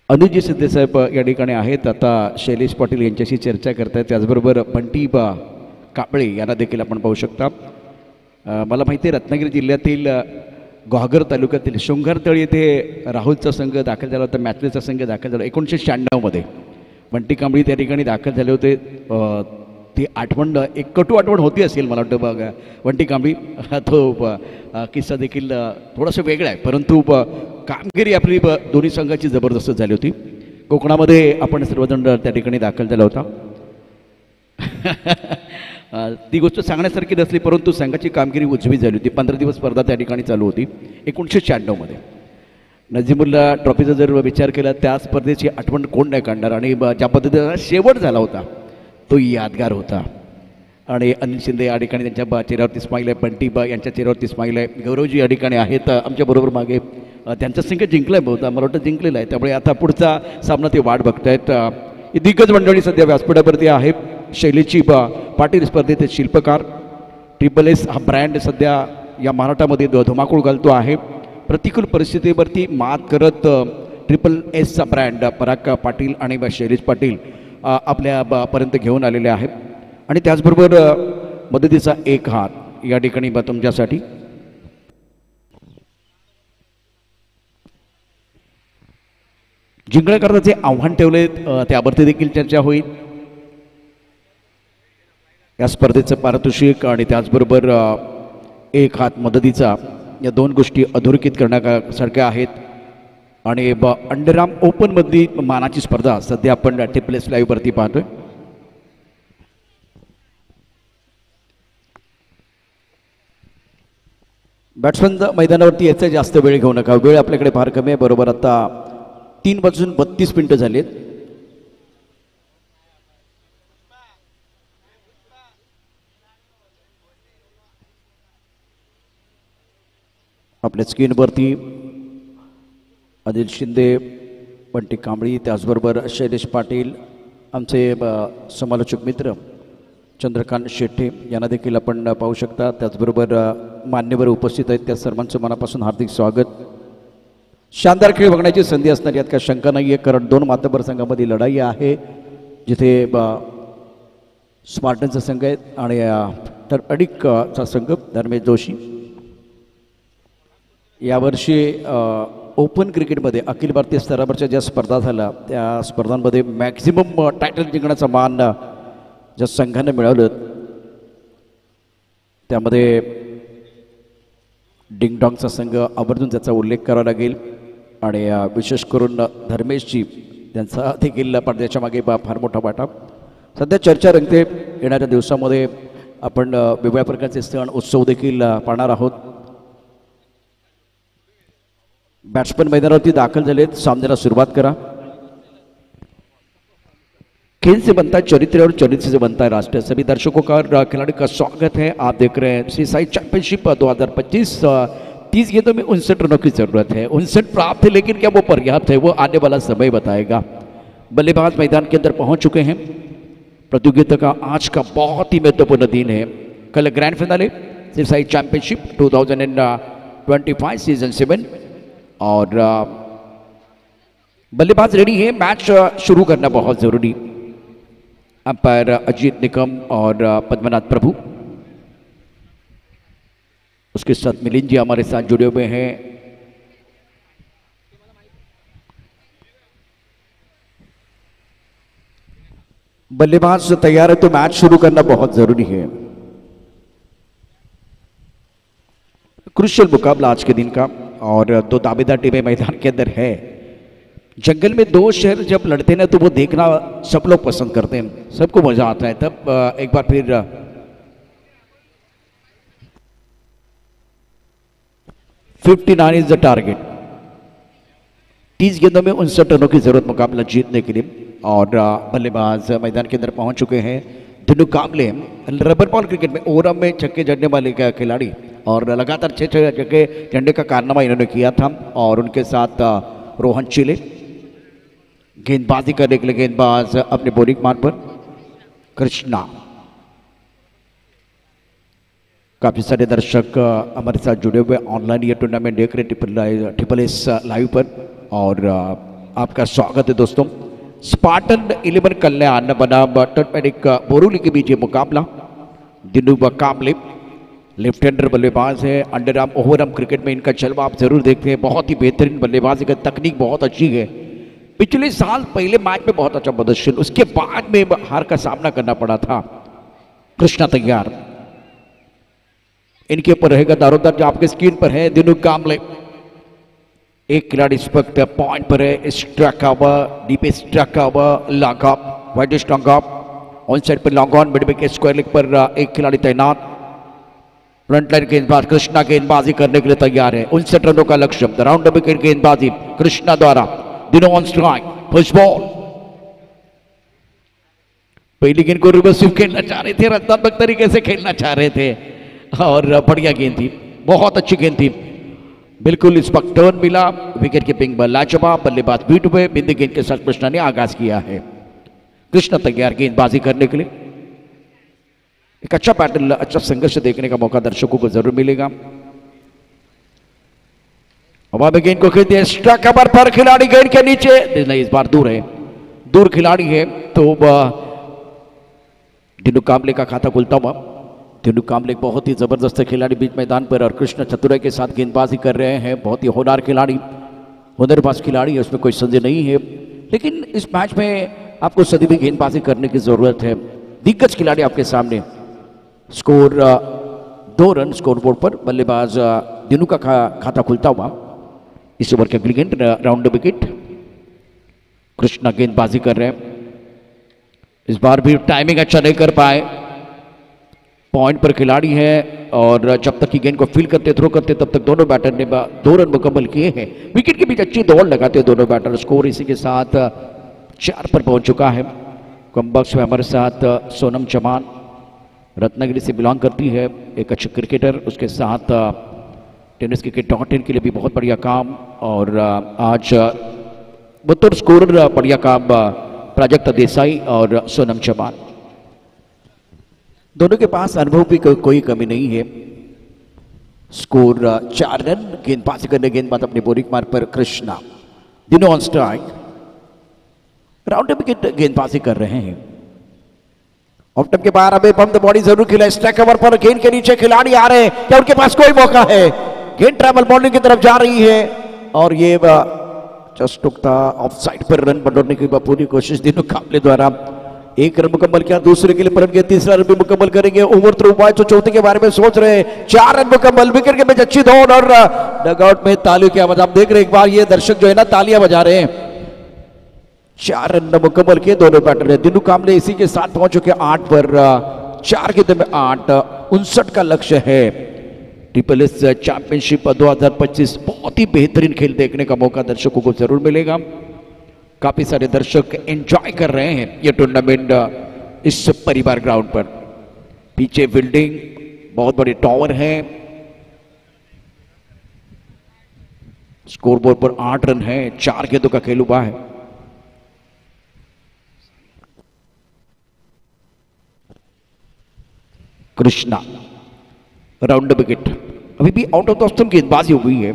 अनुजी सिद्धेसाहेब या ठिकाणी आहेत. आता शैलेश पाटील यांच्याशी चर्चा करतायत. त्याचबरोबर बंटी कांबळे यांना देखील आपण पाहू शकता. मला माहिती आहे रत्नागिरी जिल्ह्यातील गुहागर तालुक्यातील शृंगारतळी येथे राहुलचा संघ दाखल झाला होता, मॅथलेचा संघ दाखल झाला 1996 बंटी कांबळी त्या ठिकाणी दाखल झाले होते. ती आठवण एक कटू आठवण होती असेल मला वाटतं. बघा बंटी कांबळी तो किस्सा देखील थोडासा वेगळा आहे, परंतु कामगिरी आपली दोन्ही संघाची जबरदस्त झाली होती. कोकणामध्ये आपण सर्वजण त्या ठिकाणी दाखल झाला होता. ती गोष्ट सांगण्यासारखी नसली, परंतु संघाची कामगिरी उजवी झाली होती. 15 दिवस स्पर्धा त्या ठिकाणी चालू होती 1996. नजीमुल्ला ट्रॉफीचा जर विचार केला त्या स्पर्धेची आठवण कोण नाही काढणार. आणि ज्या पद्धतीचा शेवट झाला होता तो यादगार होता. आणि अनिल शिंदे या ठिकाणी त्यांच्या चेहऱ्यावरती स्माईल आहे, बंटी यांच्या चेहऱ्यावरती स्माईल आहे. गौरवजी या ठिकाणी आहेत आमच्याबरोबर मागे. त्यांचा संघ जिंकला आहे बहुधा, मला वाटतं जिंकलेला आहे. त्यामुळे आता पुढचा सामना ते वाट बघतायत. ही दिग्गज मंडळी सध्या व्यासपीठावरती आहे. शैलेशी पाटील स्पर्धेचे शिल्पकार. ट्रिपल एस हा ब्रँड सध्या या महाराष्ट्रामध्ये धुमाकूळ घालतो आहे. प्रतिकूल परिस्थितीवरती मात करत ट्रिपल एसचा ब्रँड पराग पाटील आणि शैलेश पाटील आपल्या पर्यंत घेऊन आलेले आहेत. आणि त्याचबरोबर मदतीचा एक हात या ठिकाणी तुमच्यासाठी. जिंकण्याकरता जे आव्हान ठेवले त्यावरती देखील चर्चा होईल. या स्पर्धेचं पारितोषिक आणि त्याचबरोबर एक हात मदतीचा या दोन गोष्टी अधोरेखित करण्यासारख्या आहेत. आणि अंडरआर्म ओपनमधली मानाची स्पर्धा सध्या आपण ट्रिपल एस लाईव्हवरती पाहतोय. बॅट्समन मैदानावरती याचा जास्त वेळ घेऊ नका, वेळ आपल्याकडे फार कमी आहे. बरोबर आता 3:32 झालेत. आपल्या स्क्रीनवरती अनिल शिंदे, बंटी कांबळी, त्याचबरोबर शैलेश पाटील, आमचे समालोचक मित्र चंद्रकांत शेट्टे यांना देखील आपण पाहू शकता. त्याचबरोबर मान्यवर उपस्थित आहेत, त्या सर्वांचं मनापासून हार्दिक स्वागत. शानदार खेळ बघण्याची संधी असणार यात काय शंका नाही आहे, कारण दोन मातबर संघामध्ये लढाई आहे, जिथे स्पार्टनचा संघ आहे आणि टर्पॅडिकचा संघ धर्मेश जोशी. यावर्षी ओपन क्रिकेटमध्ये अखिल भारतीय स्तरावरच्या ज्या स्पर्धा झाल्या त्या स्पर्धांमध्ये मॅक्झिमम टायटल जिंकण्याचा मान ज्या संघानं मिळवलं त्यामध्ये डिंगडॉंगचा संघ आवर्जून त्याचा उल्लेख करावा लागेल. आणि विशेष करून धर्मेशजी त्यांचा देखील पडद्याच्या मागे फार मोठा वाटा. सध्या चर्चा रंगते. येणाऱ्या दिवसामध्ये आपण वेगवेगळ्या प्रकारचे सण उत्सव देखील पाहणार आहोत. बॅट्समन मैदानावरती दाखल झालेत. सामन्याला सुरुवात करा. खेल से बनता है चरित्र और चरित्र से बनता है राष्ट्र. सभी दर्शकों का खिलाड़ी का स्वागत है. आप देख रहे हैं सीसाई चैंपियनशिप 2025. 30 गेंदों में 59 रनों की जरूरत है. 59 प्राप्त है, लेकिन क्या वो पर्याप्त है, वो आने वाला समय बताएगा. बल्लेबाज मैदान के अंदर पहुंच चुके हैं. प्रतियोगिता का आज का बहुत ही महत्वपूर्ण दिन है. कल grand finale Sisay championship 2025 season 7 और बल्लेबाज रेडी है. मैच शुरू करना बहुत जरूरी. अंपायर अजीत निकम और पद्मनाथ प्रभु, उसके साथ मिलिंद जी हमारे साथ जुड़े हुए हैं. बल्लेबाज तैयार है तो मैच शुरू करना बहुत जरूरी है. क्रुशियल मुकाबला आज के दिन का और दो दावेदार टीमें मैदान के अंदर है. जंगल में दो शेर जब लड़ते हैं तो वो देखना सब लोग पसंद करते हैं, सबको मजा आता है. तब एक बार फिर 59 इज द टारगेट. 30 गेंदों में 59 रनों की जरूरत मुकाबला जीतने के लिए. और बल्लेबाज मैदान के अंदर पहुंच चुके हैं. Dinu Kamble rubber ball cricket में ओवरऑल में छक्के जड़ने वाले खिलाड़ी और लगातार 6 छक्के जड़ने का कारनामा इन्होंने किया था. और उनके साथ रोहन चिले गेंदबाजी करने के लिए गेंदबाज अपने बॉलिंग मान पर कृष्णा. काफी सारे दर्शक हमारे साथ जुड़े हुए ऑनलाइन ये टूर्नामेंट देख रहे ट्रिपल एस लाइव पर. और आपका स्वागत है दोस्तों. स्पार्टन 11 कल्याण बनाम टर्पैडिक बोरोली के बीच ये मुकाबला. दिनू कांबले लेफ्ट हैंडर बल्लेबाज है. Under arm over arm cricket में इनका जलवा आप जरूर देखते हैं. बहुत ही बेहतरीन बल्लेबाजी का तकनीक बहुत अच्छी है. पिछले साल पहले मैच में बहुत अच्छा प्रदर्शन, उसके बाद में हार का सामना करना पड़ा था. कृष्णा तैयार. इनके ऊपर रहेगा दारोदार जो आपके स्क्रीन पर है. दिनू कांबले एक खिलाड़ी इस वक्त पॉइंट पर है. Strike over, deep strike over, long off, widest long off, on side पर long on, mid wicket square leg पर एक खिलाड़ी तैनात. फ्रंट लाइन गेंदबाज कृष्णा गेंदबाजी करने के लिए तैयार है. 59 रनों का लक्ष्य. राउंड विकेट गेंदबाजी कृष्णा द्वारा. दिनों ऑन स्ट्राइक. First ball. पहली गेंद को रिवर्स स्वीप खेलना चाह रहे थे, रचनात्मक तरीके से खेलना चाह रहे थे और बढ़िया गेंद थी, बहुत अच्छी गेंद थी. बिल्कुल इस वक्त टर्न मिला. विकेट कीपिंग लाजवाब. बल्लेबाज बीट हुए. बिंदी गेंद के साथ कृष्णा ने आगाज किया है. कृष्णा तैयार गेंदबाजी करने के लिए. एक अच्छा पैटर्न, अच्छा संघर्ष देखने का मौका दर्शकों को जरूर मिलेगा. हवा में गेंद को खेलते स्ट्राइक कवर पर खिलाड़ी गेंद के नीचे नहीं, इस बार दूर है, दूर खिलाड़ी है. तो दिनू कांबले का खाता खुलता हुआ. दिनू कांबले बहुत ही जबरदस्त खिलाड़ी बीच मैदान पर और कृष्ण चतुराई के साथ गेंदबाजी कर रहे हैं. बहुत ही होनहार खिलाड़ी, हुनरबाज खिलाड़ी है, उसमें कोई संदेह नहीं है. लेकिन इस मैच में आपको सदी भी गेंदबाजी करने की जरूरत है. दिग्गज खिलाड़ी आपके सामने. स्कोर 2 रन स्कोर बोर्ड पर. बल्लेबाज दिनू का खाता खुलता हुआ. इस ओवर के अगली गेंद राउंड विकेट. कृष्णा गेंदबाजी कर रहे हैं. इस बार भी टाइमिंग अच्छा नहीं कर पाए. पॉइंट पर खिलाड़ी है और जब तक की गेंद को फील करते थ्रो करते तब तक दोनों बैटर ने 2 रन मुकम्मल किए हैं. विकेट के बीच अच्छी दौड़ लगाते दोनों बैटर. स्कोर इसी के साथ 4 पर पहुंच चुका है. कम बॉक्स में हमारे साथ सोनम चौहान, रत्नागिरी से बिलोंग करती है, एक अच्छी क्रिकेटर. उसके साथ टेनिस क्रिकेट .in के लिए भी बहुत बढ़िया काम। और आज बतौर स्कोरर बढ़िया काम प्राजक्ता देसाई और सोनम चौहान, दोनों के पास अनुभव की कोई कमी नहीं है। Score 4 run. गेंदबाजी करने गेंदबाज अपने बोरिंग मार्ग पर कृष्णा, दिनों ऑन स्ट्राइक, राउंड विकेट गेंदबाजी कर रहे हैं। ऑफ टर्म के बाहर अबे बम द बॉडी जरूर खिला, स्ट्राइक कवर पर गेंद के नीचे खिलाड़ी आ रहे हैं, क्या उनके पास कोई मौका है? गेंद ट्रैवल बाउंड्री की तरफ जा रही है और ये जस्ट टुकता ऑफ साइड पर रन बढ़ाने की पूरी कोशिश दिनों काबले द्वारा। एक रन मुकम्मल किया, दूसरे के लिए परत गया, तीसरा रन भी मुकम्मल करेंगे। ओवर थ्रू हुआ तो चौथे के बारे में सोच रहे हैं। 4 रन मुकम्मल, विकेट के बीच अच्छी दौड़ और डगआउट में तालियों की आवाज आप देख रहे हैं। एक बार ये दर्शक जो है ना तालियां बजा रहे हैं। 4 रन मुकम्मल किए दोनों बैटर। दिनू कामले इसी के साथ पहुंच चुके 8 पर 4 गेंदों में 8, 59 का लक्ष्य है। ट्रिपल एस चैंपियनशिप 2025 बहुत ही बेहतरीन खेल देखने का मौका दर्शकों को जरूर मिलेगा। काफी सारे दर्शक एंजॉय कर रहे हैं ये टूर्नामेंट इस परिवार ग्राउंड पर। पीछे बिल्डिंग, बहुत बड़ी टावर है। स्कोरबोर्ड पर 8 रन है, 4 गेंदों का खेल हुआ है। कृष्णा राउंड विकेट, अभी भी आउट ऑफ द स्टंप गेंदबाजी हो गई है।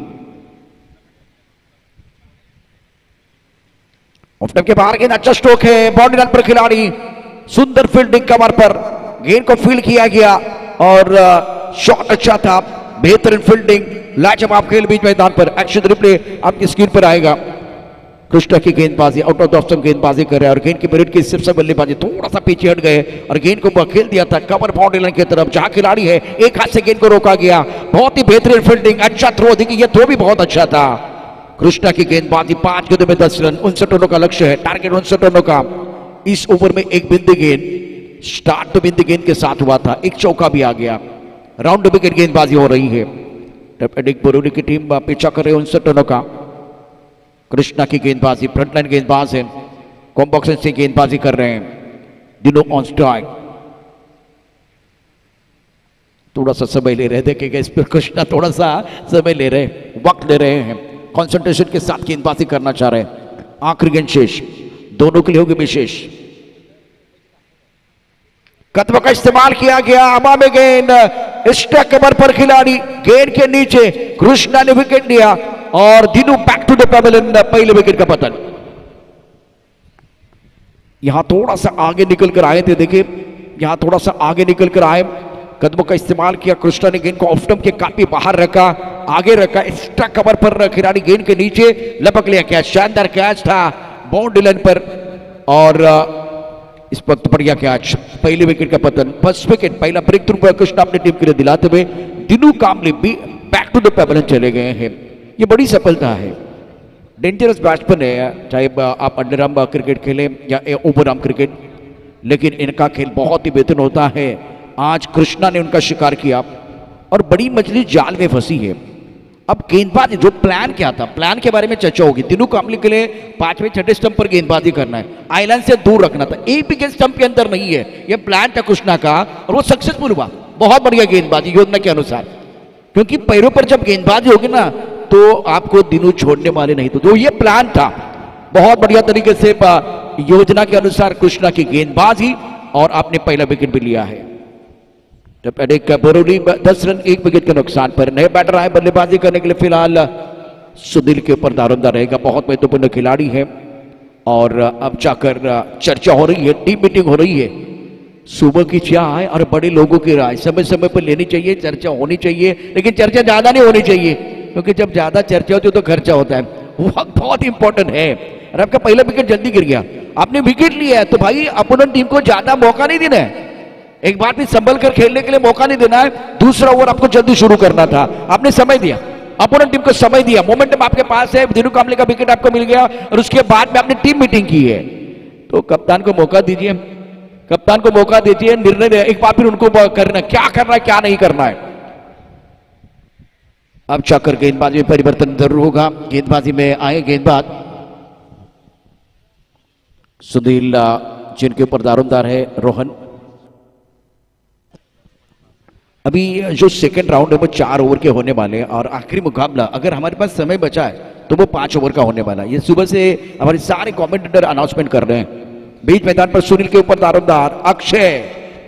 ऑफ टर्म के बाहर गेंद, अच्छा स्ट्रोक है, बाउंड्री लाइन पर खिलाड़ी, सुंदर फील्डिंग कवर पर गेंद को फील्ड किया गया और शॉट अच्छा था, बेहतरीन फील्डिंग। लाजवाब खेल बीच मैदान पर। एक्शन रिप्ले आपकी स्क्रीन पर आएगा। कृष्णा की गेंदबाजी आउट ऑफ द स्टंप गेंदबाजी कर रहे हैं और गेंद की पीरियड की सिर्फ से बल्लेबाजी थोड़ा सा पीछे हट गए और गेंद को खेल दिया था कवर बाउंड्री लाइन की तरफ, जहां खिलाड़ी है एक हाथ से गेंद को रोका गया। बहुत ही बेहतरीन फील्डिंग, अच्छा थ्रो, देखिए ये थ्रो भी बहुत अच्छा था। कृष्णा की गेंदबाजी 5 गेंदों में 10 रन, 59 रनों का लक्ष्य है, टारगेट 59 रनों का। इस ओवर में एक बिंदी गेंद, स्टार्ट तो बिंदी गेंद के साथ हुआ था, एक चौका भी आ गया। राउंड विकेट गेंदबाजी हो रही है। बोरोली की टीम पीछा कर रही है 59 रनों का। कृष्णा की गेंदबाजी, फ्रंटलाइन गेंदबाज है, कॉम्बॉक्सन से गेंदबाजी कर रहे हैं। दिनों ऑन स्ट्राइक, थोड़ा सा समय ले रहे, देखेगा इस पर कृष्णा थोड़ा सा समय ले रहे, वक्त ले रहे हैं, कंसंट्रेशन के साथ गेंदबाजी करना चाह रहे हैं। आखिरी गेंद शेष, दोनों के लिए होगी विशेष। कदम का इस्तेमाल किया गया, हवा में गेंद, स्ट्राइक कवर पर खिलाड़ी, गेंद के नीचे कृष्णा ने विकेट लिया और Dinu back to the pavilion, पहले विकेट का पतन। यहां थोड़ा सा आगे निकल कर आए थे, देखिए यहां थोड़ा सा आगे निकल कर आए, कदमों का इस्तेमाल किया। कृष्णा ने गेंद को ऑफ स्टंप के काफी बाहर रखा, आगे रखा, एक्स्ट्रा कवर पर खिलाड़ी गेंद के नीचे लपक लिया। कैच, शानदार कैच था बाउंड्री लाइन पर और इस वक्त बढ़िया कैच, पहले विकेट का पतन, फर्स्ट विकेट, पहला ब्रेक थ्रू कृष्णा अपनी टीम के लिए दिलाते हुए दिनू कामले भी बैक टू द पेविलियन चले गए हैं। ये बड़ी सफलता है। डेंजरस बैट्समैन है, चाहे आप अंडर आर्म क्रिकेट खेलें या ओवर आर्म क्रिकेट, लेकिन इनका खेल बहुत ही बेहतरीन होता है। आज कृष्णा ने उनका शिकार किया और बड़ी मछली जाल में फंसी है। अब गेंदबाजी, जो प्लान क्या था, प्लान के बारे में चर्चा होगी। दिनू कामले के लिए 5वें 6ठे स्टंप पर गेंदबाजी करना है, आइलैंड से दूर रखना था, एक भी गेंद स्टंप के अंदर नहीं है। यह प्लान था कृष्णा का और वो सक्सेसफुल हुआ। बहुत बढ़िया गेंदबाजी योजना के अनुसार, क्योंकि पैरों पर जब गेंदबाजी होगी ना तो आपको दिनू छोड़ने वाले नहीं, तो ये प्लान था। बहुत बढ़िया तरीके से योजना के अनुसार कृष्णा की गेंदबाजी और आपने पहला विकेट भी लिया है। बोरोली 10 रन 1 विकेट के नुकसान पर। नए बैटर आए बल्लेबाजी करने के लिए, फिलहाल सुनील के ऊपर दारोमदार रहेगा, बहुत महत्वपूर्ण खिलाड़ी है। और अब जाकर चर्चा हो रही है, टीम मीटिंग हो रही है। सुबह की चाय और बड़े लोगों की राय समय समय पर लेनी चाहिए, चर्चा होनी चाहिए, लेकिन चर्चा ज्यादा नहीं होनी चाहिए, क्योंकि जब ज्यादा चर्चा होती है तो खर्चा होता है। वक्त बहुत इंपॉर्टेंट है। और आपका पहला विकेट जल्दी गिर गया, आपने विकेट लिया है तो भाई अपोनेंट टीम को ज्यादा मौका नहीं देना है, एक बार भी संभल कर खेलने के लिए मौका नहीं देना है। दूसरा ओवर आपको जल्दी शुरू करना था, आपने समय दिया, अपोनेंट टीम को समय दिया, मोमेंटम आपके पास है, दिनू कामले का विकेट आपको मिल गया और उसके बाद में आपने टीम मीटिंग की है। तो कप्तान को मौका दीजिए, कप्तान को मौका दीजिए, निर्णय एक बार फिर उनको करना, क्या करना है क्या नहीं करना है। अब चाकर गेंदबाजी में परिवर्तन जरूर होगा। गेंदबाजी में आए गेंदबाज सुनील, जिनके ऊपर दारोमदार है रोहन। अभी जो सेकंड राउंड है वो 4 ओवर के होने वाले हैं और आखिरी मुकाबला अगर हमारे पास समय बचा है तो वो 5 ओवर का होने वाला है। ये सुबह से हमारे सारे कमेंटेटर अनाउंसमेंट कर रहे हैं। बीच मैदान पर सुनील के ऊपर दारोमदार अक्षय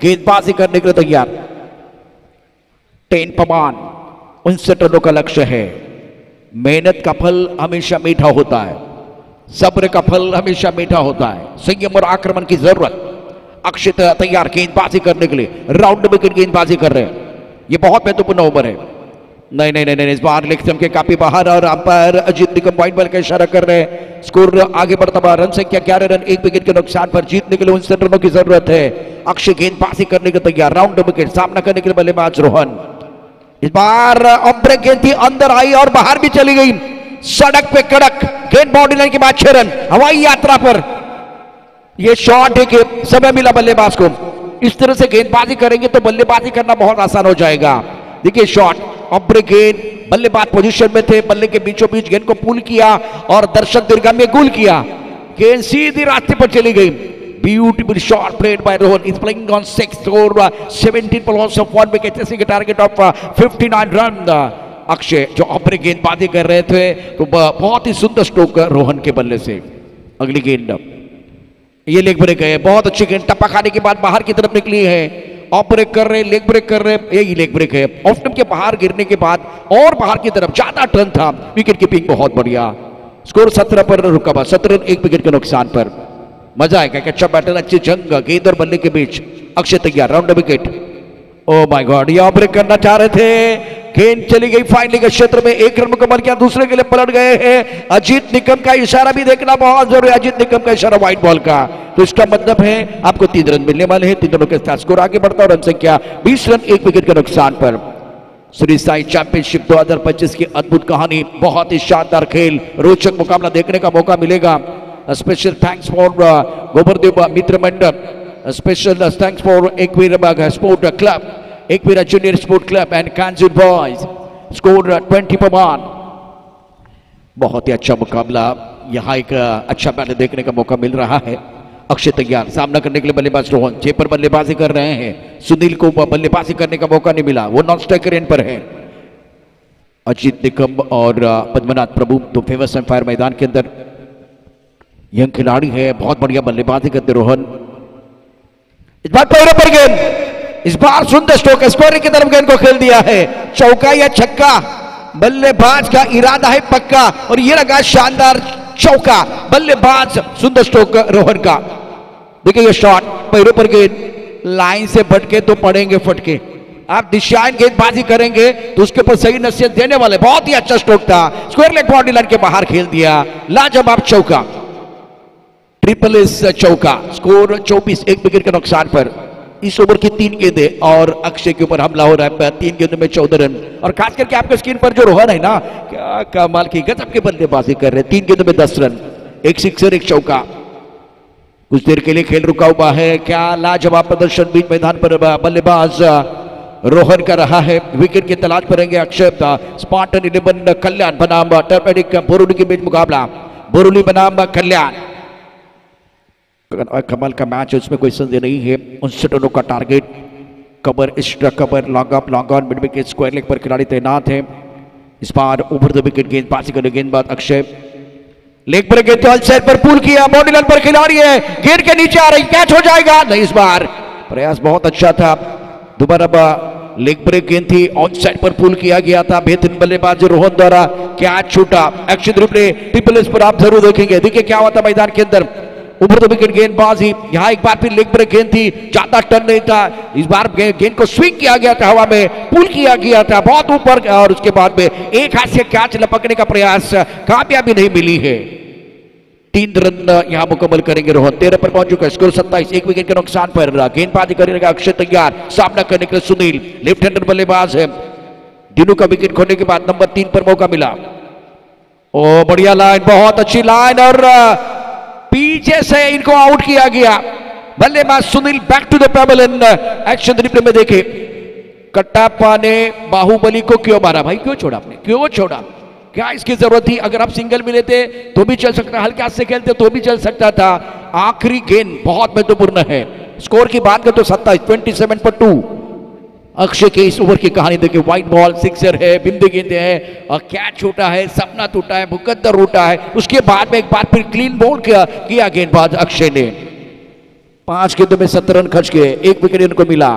गेंदबाजी करने के लिए तैयार। 10 पमान 59 रनों का लक्ष्य है। मेहनत का फल हमेशा मीठा होता है, सब्र का फल हमेशा मीठा होता है। संयम और आक्रमण की जरूरत। अक्षय तैयार गेंदबाजी करने के लिए, राउंड विकेट गेंदबाजी कर रहे हैं। ये बहुत महत्वपूर्ण ओवर है। नहीं नहीं नहीं नहीं, इस बार लेग स्टंप के काफी बाहर और umpire Ajit Nikam point ball का इशारा कर रहे हैं। स्कोर आगे बढ़ता हुआ, रन संख्या 11 रन, 1 विकेट के नुकसान पर जीतने के लिए 59 रनों की जरूरत है। अक्षय गेंदबाजी करने के तैयार, राउंड विकेट सामना करने के लिए बल्लेबाज रोहन। इस बार ब्रेक गेंद थी, अंदर आई और बाहर भी चली गई। सड़क पे कड़क गेंद, बाउंड्री लाइन के बाद 6 रन। हवाई यात्रा पर यह शॉट है कि समय मिला बल्लेबाज को। इस तरह से गेंदबाजी करेंगे तो बल्लेबाजी करना बहुत आसान हो जाएगा। देखिए शॉट, ब्रेक गेंद, बल्लेबाज पोजीशन में थे, बल्ले के बीचों बीच गेंद को पुल किया और दर्शक दीर्घा में गोल किया। गेंद सीधी रास्ते पर चली गई। Beautiful shot played by Rohan. He's playing on 6 or 17 balls of 1 wicket, chasing a target of 59 run. Akshay जो अपने गेंदबाजी कर रहे थे तो बहुत ही सुंदर स्ट्रोक रोहन के बल्ले से। अगली गेंद, ये लेग ब्रेक है, बहुत अच्छी गेंद, टप्पा खाने के बाद बाहर की तरफ निकली है। ऑफ ब्रेक कर रहे, लेग ब्रेक कर रहे, यही लेग ब्रेक है। ऑफ स्टंप के बाहर गिरने के बाद और बाहर की तरफ ज्यादा टर्न था। विकेट कीपिंग बहुत बढ़िया। स्कोर 17 पर रुका हुआ, 17 रन 1 विकेट के नुकसान पर। मजा आएगा कि अच्छा बैटर, अच्छी जंग गेंद और बल्ले के बीच। अक्षय तैयार, round wicket. O my God, ये ब्रेक करना चाह रहे थे, गेंद चली गई फाइनली के क्षेत्र में। 1 रन मुकम्मल किया, दूसरे के लिए पलट गए हैं। अजीत निकम का इशारा भी देखना बहुत जरूरी है। अजीत निकम का इशारा व्हाइट बॉल का, तो इसका मतलब है आपको 3 रन मिलने वाले हैं। 3 रनों के साथ स्कोर आगे बढ़ता है। रन संख्या 20 रन 1 विकेट के नुकसान पर। श्री साई चैंपियनशिप 2025 की अद्भुत कहानी, बहुत ही शानदार खेल, रोचक मुकाबला देखने का मौका मिलेगा। Special thanks for Govardhan Mitra Mandal, special thanks for Ekvira sport club, Ekvira junior sport club and Kanjur boys. Score 20 पर 1। बहुत ही अच्छा मुकाबला, यहाँ एक अच्छा बैटर देखने का मौका मिल रहा है। अक्षय तैयार, सामना करने के लिए बल्लेबाज रोहन 6 पर बल्लेबाजी कर रहे हैं। सुनील को बल्लेबाजी करने का मौका नहीं मिला, वो नॉन स्ट्राइकर एंड पर है। अजीत निकम और पद्मनाथ प्रभु तो फेमस एम्पायर मैदान के अंदर यंग खिलाड़ी है, बहुत बढ़िया बल्लेबाजी करते रोहन। इस बार पैरों पर गेंद, इस बार सुंदर स्ट्रोक, स्कोरिंग की तरफ गेंद को खेल दिया है। चौका या छक्का, बल्लेबाज का इरादा है पक्का और ये लगा शानदार चौका। बल्लेबाज सुंदर स्ट्रोक रोहन का। देखिए ये शॉट, पैरों पर गेंद, लाइन से भटके तो पड़ेंगे फटके। आप दिशाहीन गेंदबाजी करेंगे तो उसके ऊपर सही नसीहत देने वाले। बहुत ही अच्छा स्ट्रोक था, स्क्वायर लेग बाउंड्री लाइन के बाहर खेल दिया। लाजवाब चौका, ट्रिपल एस चौका। स्कोर 24 1 विकेट के नुकसान पर। इस ओवर की 3 गेंदें और अक्षय के ऊपर हमला हो रहा है। 3 गेंदों में 14 रन और खास करके आपके स्क्रीन पर जो रोहन है ना, क्या कमाल की गजब के बल्लेबाजी कर रहे हैं। 3 गेंदों में 10 रन, 1 सिक्सर 1 चौका। कुछ देर के लिए खेल रुका हुआ है। क्या लाजवाब प्रदर्शन बीच मैदान पर बल्लेबाज रोहन का रहा है। विकेट की तलाश करेंगे अक्षय। स्पार्टन 11 कल्याण बनाम टर्पेडिक बोरुली के बीच मुकाबला। बोरुली बनाम कल्याण, कमल का मैच है, उसमें कोई संदेह नहीं है। 59 रनों का target. Cover, extra cover, long up, long on, mid wicket, square leg पर खिलाड़ी तैनात है। इस बार ओवर द विकेट गेंदबाजी करने गेंदबाज अक्षय। लेग पर गेंद ऑल साइड पर पुल किया, बाउंड्री लाइन पर खिलाड़ी है, गेंद के नीचे आ रही, कैच हो जाएगा नहीं। इस बार प्रयास बहुत अच्छा था। दोबारा लेग ब्रेक गेंद थी, ऑन साइड पर पुल किया गया था। बेहतरीन बल्लेबाज रोहन द्वारा कैच छूटा। एक्शन रिप्ले ट्रिपल एस पर आप जरूर देखेंगे। देखिए क्या हुआ था मैदान के अंदर। ऊपर तो विकेट गेंदबाजी, यहाँ एक बार फिर लेग ब्रेक गेंद थी, ज्यादा टर्न नहीं था। इस बार गेंद को स्विंग किया गया था, हवा में पुल किया गया था बहुत ऊपर और उसके बाद में एक हाथ से कैच लपकने का प्रयास, कामयाबी नहीं मिली है। 3 रन यहाँ मुकम्मल करेंगे रोहन। 13 पर पहुंच चुका है। स्कोर 27 1 विकेट के नुकसान पर। गेंदबाजी करेगा अक्षय तैयार, सामना करने के लिए सुनील लेफ्ट हैंडर बल्लेबाज है। दिनों का विकेट खोने के बाद नंबर 3 पर मौका मिला। ओ बढ़िया लाइन, बहुत अच्छी लाइन और पीछे से इनको आउट किया गया। बल्लेबाज Sunil back to the pavilion in action replay में देखे। कट्टाप्पा ने बाहुबली को क्यों मारा भाई, क्यों छोड़ा आपने, क्यों छोड़ा, क्या इसकी जरूरत थी? अगर आप सिंगल मिले थे तो भी चल सकता, हल्के हाथ से खेलते तो भी चल सकता था। आखिरी गेंद बहुत महत्वपूर्ण है। स्कोर की बात करें तो 27 27 पर 2। अक्षय के इस ओवर की कहानी देखिए, व्हाइट बॉल, सिक्सर है, बिंदु गेंदे है और कैच छूटा है, सपना टूटा है, मुकद्दर टूटा है। उसके बाद में एक बार फिर क्लीन बोल्ड किया गेंदबाज अक्षय ने। 5 गेंदों में 70 रन खर्च किए, 1 विकेट इनको मिला।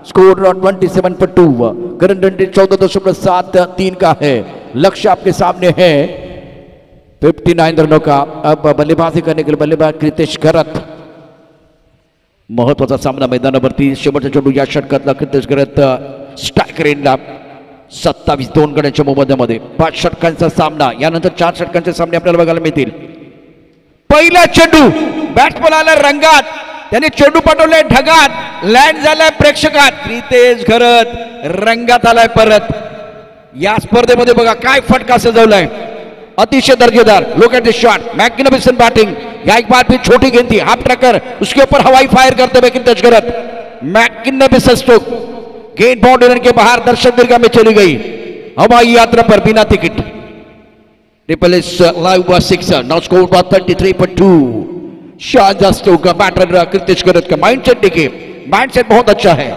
स्कोर 27 पर 2, करंट रन रेट 14.73 का है। लक्ष्य आपके सामने है 59 रनों का। अब बल्लेबाजी करने के लिए बल्लेबाज कृतेश करत, महत्वाचा सामना मैदानावरती। शेवटचा चेंडू या षटकातला कृतेश करत स्ट्राईक रेंजला 27 2 गड्यांच्या मोबदल्यामध्ये 5 षटकांचा सामना। यानंतर 4 षटकांचे सामने आपल्याला बघायला मिळतील। पहिला चेंडू बॅट्समन आला रंगात, त्याने चेंडू पाठवले ढगात, लँड झालाय प्रेक्षकात। कृतेश करत रंगात आलाय परत। या स्पर्धेमध्ये बघा काय फटका सजवलाय, अतिशय दर्जेदार। Look at this shot, magnificent batting. या एक बार फिर छोटी गेंद थी, हाफ ट्रैकर, उसके ऊपर हवाई फायर करते हुए कृतेश करत, मैग्निफिसेंट स्ट्रोक। गेंद बाउंड्री के बाहर दर्शक दीर्घा में चली गई। हवाई यात्रा पर बिना ticket. Triple S live 6, now score 33 पर 2। शानदार स्ट्रोक का बैटर कृतेश करत का। माइंडसेट देखिए, माइंडसेट बहुत अच्छा है।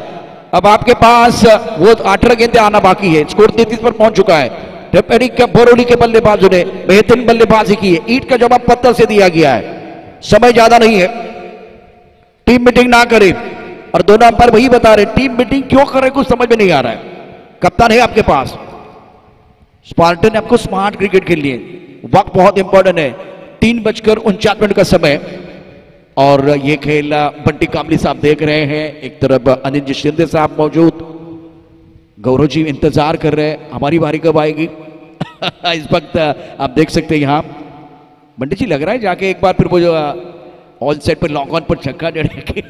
अब आपके पास वो 18 गेंदें आना बाकी है। स्कोर 33 पर पहुंच चुका है। बोरोली के बल्लेबाजों ने बेहतरीन बल्लेबाजी की है। ईंट का जवाब पत्थर से दिया गया है। समय ज्यादा नहीं है, टीम मीटिंग ना करें। और दोनों अंपायर वही बता रहे, टीम मीटिंग क्यों कर रहे कुछ समझ में नहीं आ रहा है। कप्तान है आपके पास, स्पार्टन आपको स्मार्ट क्रिकेट के लिए वक्त बहुत इंपॉर्टेंट है। 3:49 का समय और ये खेल बंटी कामली साहब देख रहे हैं। एक तरफ अनिल जी शिंदे साहब मौजूद, गौरव जी इंतजार कर रहे हैं हमारी बारी कब आएगी। इस वक्त आप देख सकते हैं यहाँ बंटी जी लग रहा है जाके एक बार फिर वो जो ऑल सेट पर लॉक ऑन पर छक्का देने के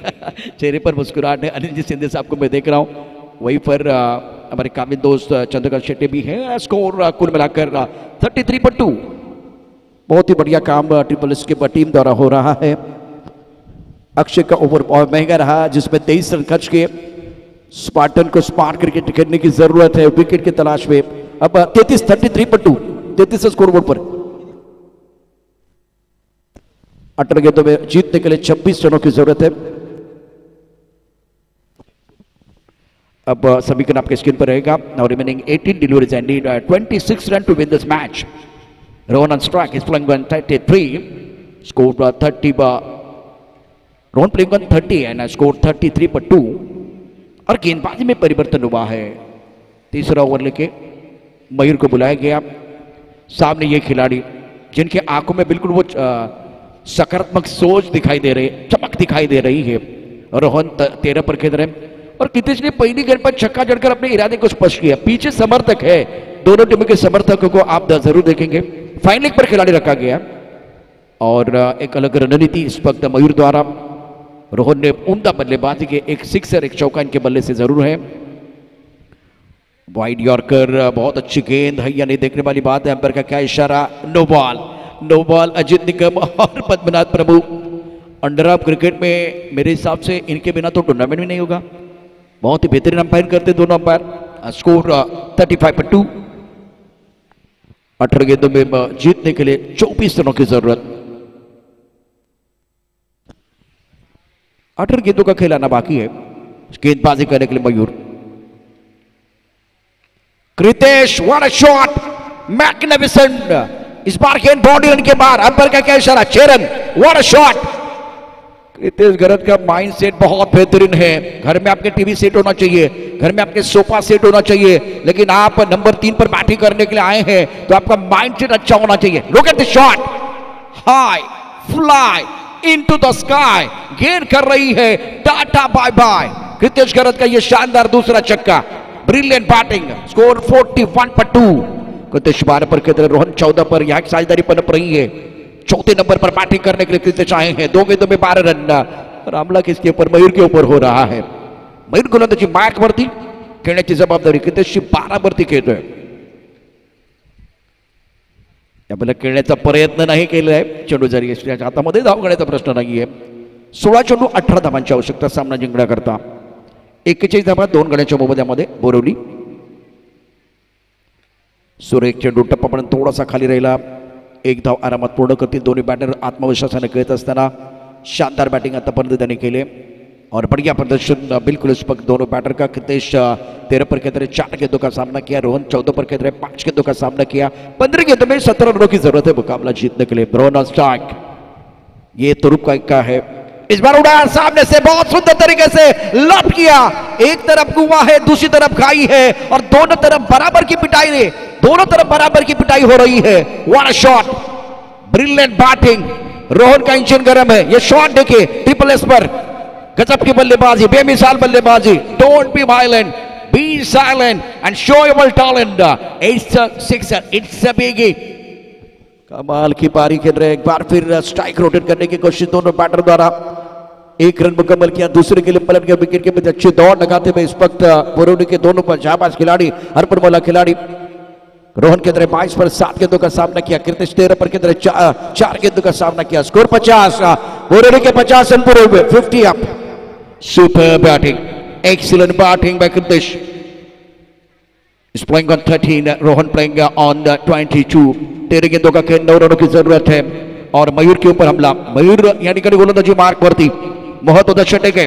चेहरे पर मुस्कुराहट है। अनिल जी शिंदे साहब को मैं देख रहा हूँ, वहीं पर हमारे काबिल दोस्त चंद्रकांत शेट्टी भी है। स्कोर कुल मिलाकर 33 पर 2। बहुत ही बढ़िया काम ट्रिपल एस के टीम द्वारा हो रहा है। अक्षय का ओवर बहुत महंगा रहा जिसमें 23 रन खर्च किए। स्पार्टन को स्मार्ट क्रिकेट खेलने की जरूरत है विकेट की तलाश में। अब 33 पर 2, 33 स्कोर बोर्ड पर। 18 गेंदों में जीतने के लिए 26 रनों की जरूरत है। अब समीकरण आपके स्क्रीन पर रहेगा। Now remaining 18 deliveries and need 26 run to win this match. Rohan on strike is playing 133, score 30 Rohan playing 130 and score 33 पर 2। और गेंदबाजी में परिवर्तन हुआ है। तीसरा ओवर लेके मयूर को बुलाया गया। सामने ये खिलाड़ी जिनके आंखों में बिल्कुल वो सकारात्मक सोच दिखाई दे रही है, चमक दिखाई दे रही है। रोहन 13 पर खेल रहे हैं और कृतेश ने पहली गेंद पर छक्का जड़कर अपने इरादे को स्पष्ट किया। पीछे समर्थक है, दोनों टीमों के समर्थकों को आप जरूर देखेंगे। फाइनल लेग पर खिलाड़ी रखा गया और एक अलग रणनीति इस वक्त मयूर द्वारा। रोहन ने उम्दा बल्लेबाजी के, एक सिक्सर एक चौका इनके बल्ले से जरूर है। वाइड यॉर्कर, बहुत अच्छी गेंद है या नहीं देखने वाली बात है। अंपायर का क्या इशारा, no ball. No ball Ajit Nikam और Padmanath Prabhu. Under of cricket में मेरे हिसाब से इनके बिना तो टूर्नामेंट भी नहीं होगा। बहुत ही बेहतरीन अंपायर करते दोनों अंपायर। स्कोर 35 पर 2। 18 गेंदों में जीतने के लिए 24 रनों की जरूरत। 18 गेंदों का खेल आना बाकी है। गेंदबाजी करने के लिए Mayur. Kritesh, what a shot, magnificent. इस बार गेंद बाउंड्री रन के बाहर। अंपायर का क्या इशारा, 6 run, what a shot. Kritesh करत का माइंड सेट बहुत बेहतरीन है। घर में आपके टीवी सेट होना चाहिए, घर में आपके सोफा सेट होना चाहिए, लेकिन आप नंबर 3 पर बैटिंग करने के लिए आए हैं तो आपका माइंड सेट अच्छा होना चाहिए। Look at the shot, high fly into the sky. गेंद कर रही है टाटा बाय बाय। कृतेश करत का यह शानदार दूसरा छक्का, ब्रिलियंट बैटिंग। स्कोर 41 पर 2। कृतेश 12 पर खेल, रोहन 14 पर। यहां की साझेदारी पनप रही है। चौथे नंबर पर बैटिंग करने के लिए कृतेश आए हैं। 2 गेंदों में 12 रन और हमला किसके ऊपर, मयूर के ऊपर हो रहा है। मयूर गोलंदाजी मार्क वरती खेळण्याची जबाबदारी कृतेशची 12 वरती खेळतोय। आपल्याला खेळण्याचा प्रयत्न नाही केलाय। चेंडू जरी यशच्या हातामध्ये धाव घेण्याचा प्रश्न नाहीये। 16 चेंडू 18 धावांची आवश्यकता सामना जिंकण्याकरता। 41 धावा 2 गड्यांच्या मोबदल्यामध्ये बोरवली। सुरेख चेंडू टप्पापर्यंत थोडासा खाली राहिला। 1 धाव आरामात पूर्ण करतील दोन्ही बॅटर आत्मविश्वासाने खेळत असताना। शानदार बॅटिंग आतापर्यंत त्यांनी केले। और बढ़िया प्रदर्शन बिल्कुल इस वक्त दोनों बैटर का। कृतेश 13 पर खेल रहे 4 गेंदों का सामना किया, रोहन 14 पर खेल रहे 5 गेंदों का सामना किया। 15 गेंदों में 17 रनों की जरूरत है मुकाबला जीतने के लिए। ब्रोन ऑन स्ट्राइक, ये तुरुप का है, इस बार उड़ा सामने से बहुत सुंदर तरीके से लॉप किया। एक तरफ कुआं है, दूसरी तरफ खाई है और दोनों तरफ बराबर की पिटाई है, दोनों तरफ बराबर की पिटाई हो रही है। What a shot, brilliant batting, Rohan का इंजन गर्म है। ये शॉट देखिए ट्रिपल एस पर, गजब की बल्लेबाजी, बेमिसाल बल्लेबाजी। Don't be violent, be silent and show your talent. It's a sixer, it's a biggie. कमाल की पारी खेल रहे, एक बार फिर स्ट्राइक रोटेट करने की कोशिश दोनों बैटर द्वारा। 1 रन मुकम्मल किया, दूसरे के लिए पलट गया विकेट के बीच अच्छी दौड़ लगाते हुए इस वक्त बोरोली के दोनों पर जाबाज खिलाड़ी, हरपर मौला खिलाड़ी। रोहन के अंदर 22 पर 7 गेंदों का सामना किया, कृतेश 13 पर के अंदर 4 गेंदों का सामना किया। स्कोर 50, बोरोली के 50 रन पूरे हुए, 50 up. Super batting, excellent batting bye Kritesh. is playing on 13, Rohan playing on 22। 13 गेंदों का खेल, 9 रनों की जरूरत है और मयूर के ऊपर हमला। मयूर या ठिकाणी गोलंदाजी मार्क वरती, महत्वाचा षटक आहे।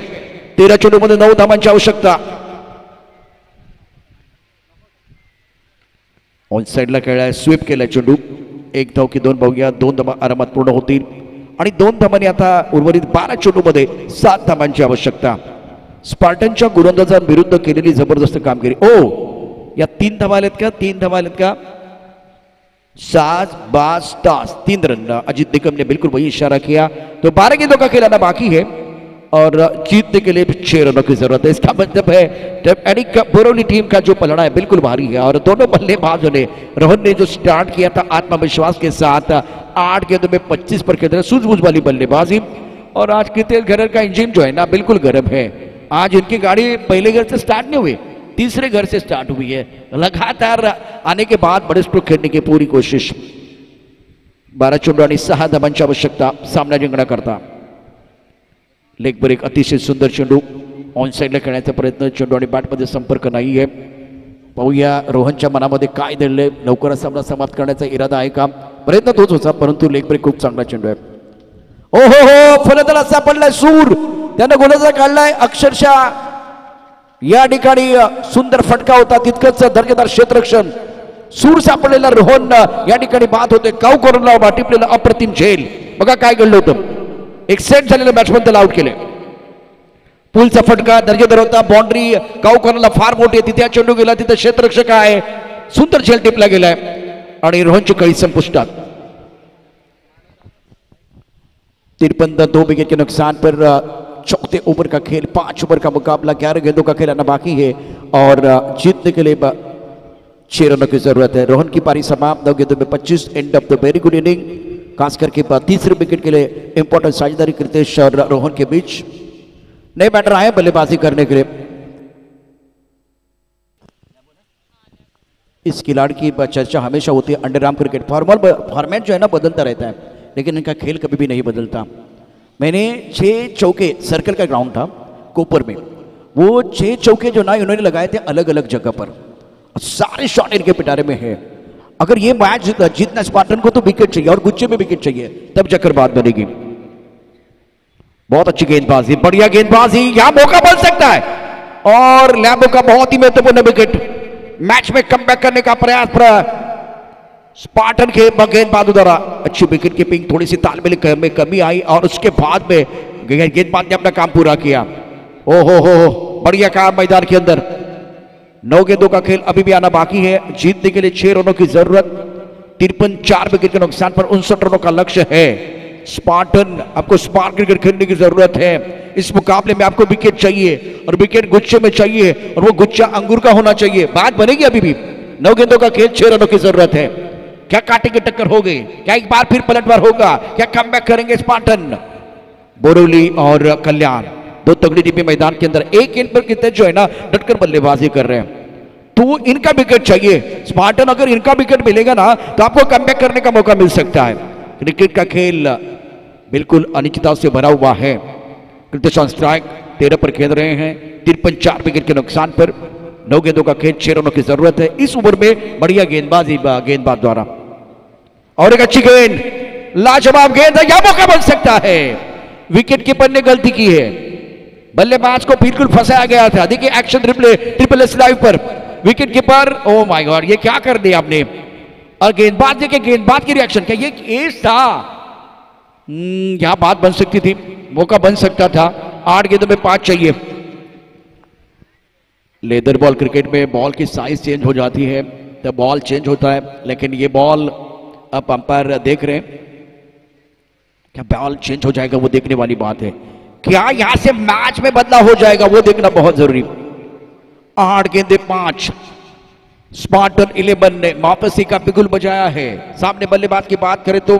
13 चेंडूमध्ये 9 धावांची आवश्यकता। ऑन साइडला खेळलाय, स्वीप केलाय चेंडू, 1 धाव की 2 बघूया, 2 धावा आरामात पूर्ण होतील आणि 2 धावांनी आता उर्वरित 12 चेंडूमध्ये 7 धावांची आवश्यकता। स्पार्टनच्या गोलंदाजांविरुद्ध केलेली जबरदस्त कामगिरी। ओ या 3 धावा आलेत का, 3 धावा आलेत का? साज बाज टास 3 रन। अजीत निकम ने बिल्कुल वही इशारा किया। तो 12 गेंदों का खेलाना बाकी है और जीतने के लिए 6 रनों की जरूरत है। इसका मतलब है जब बोरोली टीम का जो पलड़ा है बिल्कुल भारी है और दोनों बल्लेबाजों ने, रोहन ने जो स्टार्ट किया था आत्मविश्वास के साथ, 8 गेंदों में 25 पर खेल रहे, सूझबूझ वाली बल्लेबाजी। और आज कृतेश घर का इंजन जो है ना बिल्कुल गर्म है। आज इनकी गाड़ी पहले घर से स्टार्ट नहीं हुई, तीसरे घर से स्टार्ट हुई है। लगातार आने के बाद बड़े स्ट्रोक खेलने की पूरी कोशिश। 12 चेंडू आणि 6 धावांची आवश्यकता सामना जिंकण्याकरता। लेगवर एक अतिशय सुंदर चेंडू, ऑन साइडला खेळण्याचा प्रयत्न, चेंडू आणि बॅटमध्ये संपर्क नाही आहे। पाहूया रोहनच्या मनामध्ये काय दडले, लवकरच सामना समाप्त करण्याचा इरादा आहे का? प्रयत्न तोच होता परंतु लेग ब्रेक खूप चांगला चेंडू आहे। ओ हो, फलंदाज सापडलाय सूर, त्यानं गोलंदाज काढलाय अक्षरशः। या ठिकाणी सुंदर फटका होता, तितकंच दर्जेदार क्षेत्ररक्षण। सूर सापडलेला रोहन या ठिकाणी बाद होते, काऊ करून टिपलेला अप्रतिम झेल। बघा काय घडलं होतं, एक सेट झालेलं बॅट्समन त्याला आउट केले। पुलचा फटका दर्जेदार होता, बाउंड्री काऊ कॉर्नरला फार मोठी आहे, तिथे चेंडू गेला, तिथे क्षेत्ररक्षक आहे, सुंदर झेल टिपला गेलाय आणि रोहनची कळी संपुष्टात। 53 2 विकेट के नुकसान पर चौथे ओवर का खेल, 5 ओवर का मुकाबला, 11 गेंदों का खेल आना बाकी है और जीतने के लिए 6 रनों की जरूरत है। रोहन की पारी समाप्त, 9 गेंदों में 25। End of the very good inning. खास करके तीसरे विकेट के लिए इंपॉर्टेंट साझेदारी कृतेश और रोहन के बीच। नए बैटर आए बल्लेबाजी करने के लिए। इस खिलाड़ी की चर्चा हमेशा होती है, अंडरआर्म क्रिकेट फॉर्मेट जो है ना बदलता रहता है, लेकिन इनका खेल कभी भी नहीं बदलता। मैंने 6 चौके, सर्कल का ग्राउंड था कोपर में, वो 6 चौके जो ना इन्होंने लगाए थे अलग अलग जगह पर, सारे शॉट इनके पिटारे में है। अगर ये मैच जीतना स्पार्टन को तो विकेट चाहिए और गुच्छे में विकेट चाहिए, तब चक्कर बात बनेगी। बहुत अच्छी गेंदबाजी, बढ़िया गेंदबाजी, यहां मौका बन सकता है और लैम्बो का बहुत ही महत्वपूर्ण विकेट। मैच में कमबैक करने का प्रयास स्पार्टन के गेंदबाजों द्वारा। अच्छी विकेट कीपिंग, थोड़ी सी तालमेल में कमी आई और उसके बाद में गेंदबाज ने अपना काम पूरा किया। ओहो हो, बढ़िया काम मैदान के अंदर। 9 गेंदों का खेल अभी भी आना बाकी है, जीतने के लिए 6 रनों की जरूरत। 53 4 विकेट के नुकसान पर 59 रनों का लक्ष्य है। स्पार्टन, आपको स्पार्क क्रिकेट खेलने की जरूरत है। इस मुकाबले में आपको विकेट चाहिए और विकेट गुच्छे में चाहिए और वो गुच्छा अंगूर का होना चाहिए। बात बनेगी अभी भी। 9 गेंदों का खेल, 6 रनों की जरूरत है। क्या काटे की टक्कर हो गई, क्या एक बार फिर पलटवार होगा, क्या कमबैक करेंगे स्पार्टन? बोरोली और कल्याण दो तगड़ी टीमें मैदान के अंदर। एक गेंद पर कितने जो है ना डटकर बल्लेबाजी कर रहे हैं, तो इनका विकेट चाहिए। स्पार्टन अगर इनका विकेट मिलेगा ना तो आपको कमबैक करने का मौका मिल सकता है। क्रिकेट का खेल बिल्कुल अनिश्चितता से भरा हुआ है। कृतेश ऑन स्ट्राइक, 13 पर खेल रहे हैं। 53 4 विकेट के नुकसान पर 9 गेंदों का खेल, 6 रनों की जरूरत है। इस ओवर में बढ़िया गेंदबाजी गेंदबाज द्वारा और एक अच्छी गेंद, लाजवाब गेंद, यह मौका बन सकता है। विकेट कीपर ने गलती की है, बल्लेबाज को बिल्कुल फंसाया गया था। देखिए action replay triple S live पर wicket keeper, oh my God, ये क्या कर दिया आपने। और गेंदबाज, देखिए गेंदबाज की रिएक्शन, क्या ये एज था? यहां बात बन सकती थी, मौका बन सकता था। 8 गेंदों में 5 चाहिए। लेदर बॉल क्रिकेट में बॉल की साइज चेंज हो जाती है, तो बॉल चेंज होता है, लेकिन ये बॉल अब अंपायर देख रहे हैं, क्या बॉल चेंज हो जाएगा, वो देखने वाली बात है। क्या यहां से मैच में बदलाव हो जाएगा, वो देखना बहुत जरूरी। 8 गेंदे 5, स्पार्टन 11 ने वापसी का बिगुल बजाया है। सामने बल्लेबाज की बात करें तो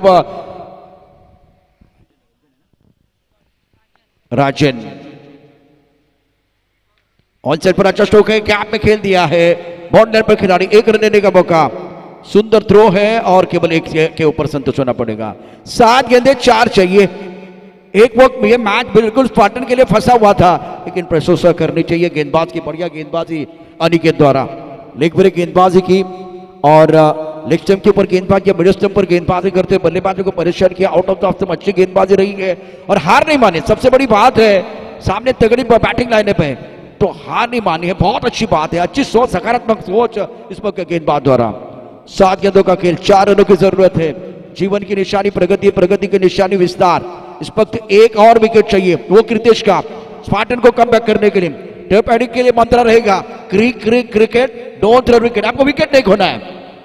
राजन ऑन साइड पर अच्छा स्ट्रोक है, कैप में खेल दिया है। बॉर्डर पर खिलाड़ी 1 रन लेने का मौका, सुंदर थ्रो है और केवल 1 के ऊपर संतुष्ट होना पड़ेगा। 7 गेंदे 4 चाहिए। एक वक्त ये मैच बिल्कुल स्पार्टन के लिए फंसा हुआ था, लेकिन प्रशंसा करनी चाहिए गेंदबाज की, बढ़िया गेंदबाजी अनिकेत द्वारा। लेग ब्रेक गेंदबाजी की और लेग स्टंप के ऊपर गेंदबाजी किया, मिडिल स्टंप पर गेंदबाजी करते हुए बल्लेबाजों को परेशान किया। आउट ऑफ द ऑफ अच्छी गेंदबाजी रही है और हार नहीं मानी। सबसे बड़ी बात है, सामने तगड़ी बैटिंग लाइनअप है तो हार नहीं मानी है, बहुत अच्छी बात है। अच्छी सोच, सकारात्मक सोच इस वक्त गेंदबाज द्वारा। 7 गेंदों का खेल, 4 रनों की जरूरत है। जीवन की निशानी प्रगति, प्रगति की निशानी विस्तार। इस वक्त 1 और विकेट चाहिए, वो कृतेश का, स्पार्टन को कम बैक करने के लिए। टॉप एडिंग के लिए मंत्र रहेगा, क्रिकेट डोंट थ्रो विकेट, आपको विकेट नहीं खोना है।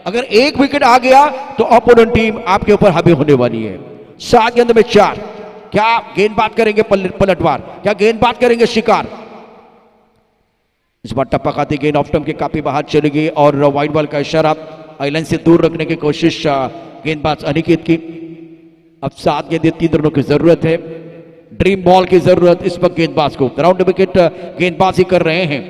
अगर 1 विकेट आ गया तो अपोनेंट टीम आपके ऊपर हावी होने वाली है। 7 गेंद में 4, क्या गेंदबाज करेंगे पलटवार, क्या गेंदबाज करेंगे शिकार। इस बार टप्पा खाती गेंद ऑफ स्टंप के काफी बाहर चली गई और वाइड बॉल का इशारा, आइलैंड से दूर रखने की कोशिश गेंदबाज अनिकेत की। अब 7 गेंदे 3 रनों की जरूरत है, ड्रीम बॉल की जरूरत इस वक्त गेंदबाज को। राउंड विकेट गेंदबाजी कर रहे हैं।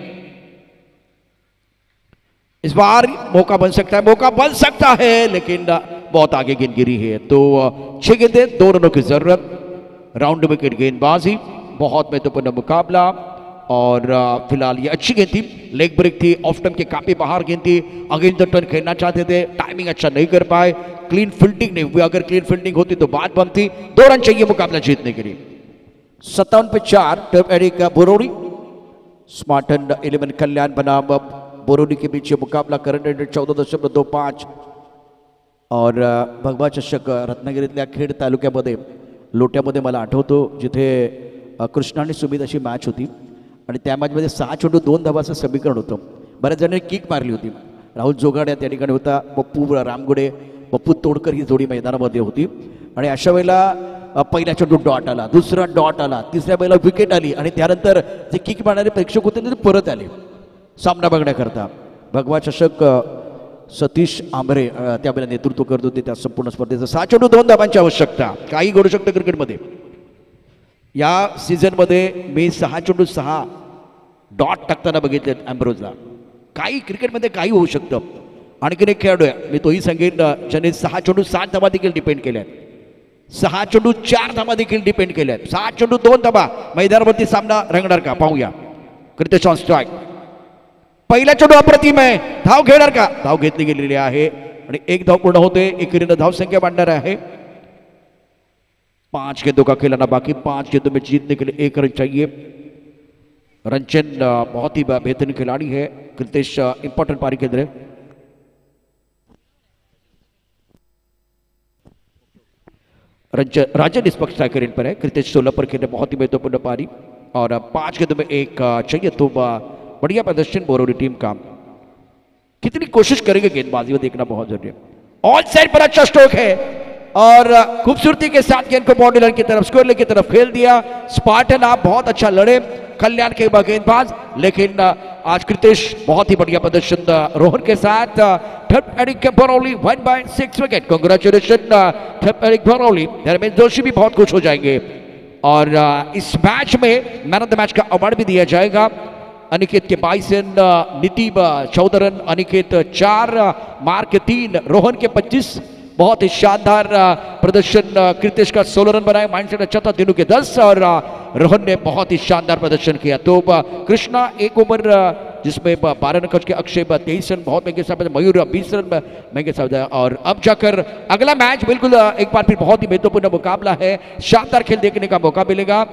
इस बार मौका बन सकता है, मौका बन सकता है, लेकिन बहुत आगे गेंद गिरी है। तो 6 गेंदे 2 रनों की जरूरत। राउंड विकेट गेंदबाजी, बहुत महत्वपूर्ण मुकाबला और फिलहाल ये अच्छी गेंद थी, लेग ब्रेक थी, ऑफ स्टंप के काफी बाहर गेंद थी। अगेंस्ट द टर्न खेलना चाहते थे, टाइमिंग अच्छा नहीं कर पाए, क्लीन फील्डिंग नहीं हुई। अगर क्लीन फील्डिंग होती तो बात बनती। 2 रन चाहिए मुकाबला जीतने के लिए। 57 पे 4, टॉप एडिंग बोरोडी, स्पार्टन 11 कल्याण बनाम बोरोडी के बीच मुकाबला। करंट रेट 14.25 और भगवा चषक रत्नागिरीतल्या खेड तालुक्यामध्ये लोट्यामध्ये मला आठवतो, जिथे कृष्णा आणि सुमित अशी मॅच होती आणि त्या मॅचमध्ये 6 चेंडू 2 धावाचं समीकरण होतं। बऱ्याच जणांनी किक मारली होती। राहुल जोगाड्या त्या ठिकाणी होता, पप्पू रामगुडे, पप्पू तोडकर ही जोडी मैदानामध्ये होती आणि अशा वेळेला पहिला चेंडू डॉट आला, दुसरा डॉट आला, तिसऱ्या वेळेला विकेट आली आणि त्यानंतर जे किक मारणारे प्रेक्षक होते ते परत आले सामना बघण्याकरता। भगवा चषक सतीश आंबरे त्यावेळेला नेतृत्व करत होते त्या संपूर्ण स्पर्धेचं। 6 चेंडू 2 धावांची आवश्यकता, काही घडू शकतं क्रिकेटमध्ये। या सीझनमध्ये मी 6 चेंडू 6 डॉट टाकताना बघितले अँब्रोजला। काही क्रिकेटमध्ये काही होऊ शकतं। आणखीन एक खेळाडू आहे, मी तोही सांगेन, ज्याने 6 चेंडू 7 धावा देखील डिपेंड केल्या, 6 चेंडू 4 धावा देखील डिपेंड केल्या, 6 चेंडू 2 धावा। मैदानावरती सामना रंगणार का, पाहूया। क्रितेश ऑन स्ट्राइक, पहिला चेंडू अप्रतिम आहे, धाव घेणार का, धाव घेतली गेलेली आहे आणि 1 धाव पूर्ण होते। एकेरीनं धाव संख्या मांडणार आहे। 5 गेंदों का खेलाना बाकी, 5 गेंदों में जीतने के लिए 1 रन चाहिए। रंजन बहुत ही बेहतरीन खिलाड़ी है, कृतेश इंपॉर्टेंट पारी खेल रहे। राजन इस वक्त स्ट्राइकर पर है, कृतेश 16 पर खेले, बहुत ही महत्वपूर्ण पारी और 5 गेंदों में 1 चाहिए। तो बढ़िया प्रदर्शन बोरोडी टीम का। कितनी कोशिश करेंगे गेंदबाजी, वो देखना बहुत जरूरी है। ऑन साइड पर अच्छा स्ट्रोक है और खूबसूरती के साथ गेंद को बाउंड्री लाइन की तरफ, स्क्वायर लेग की तरफ खेल दिया। स्पार्टन आप बहुत अच्छा लड़े, कल्याण के गेंदबाज, लेकिन आज कृतेश बहुत ही बढ़िया प्रदर्शन रोहन के साथ। थर्ड एडिक बरौली 1/6 विकेट, कांग्रेचुलेशन थर्ड एडिक बरौली। धर्मेंद्र जोशी भी बहुत खुश हो जाएंगे और इस मैच में मैन ऑफ द मैच का अवार्ड भी दिया जाएगा। अनिकेत के 22 रन, नितिब 14 रन, अनिकेत 4, मार्क 3, रोहन के 25। बहुत ही शानदार प्रदर्शन, कृतेश का 16 रन बनाए, माइंडसेट अच्छा था, दिनों के 10 और रोहन ने बहुत ही शानदार प्रदर्शन किया। तो कृष्णा 1 ओवर जिसमें 12 रन खर्च के, अक्षय 23 रन बहुत महंगे साहब, मयूर 20 रन महंगे साहब। और अब जाकर अगला मैच बिल्कुल एक बार फिर बहुत ही महत्वपूर्ण मुकाबला है, शानदार खेल देखने का मौका मिलेगा।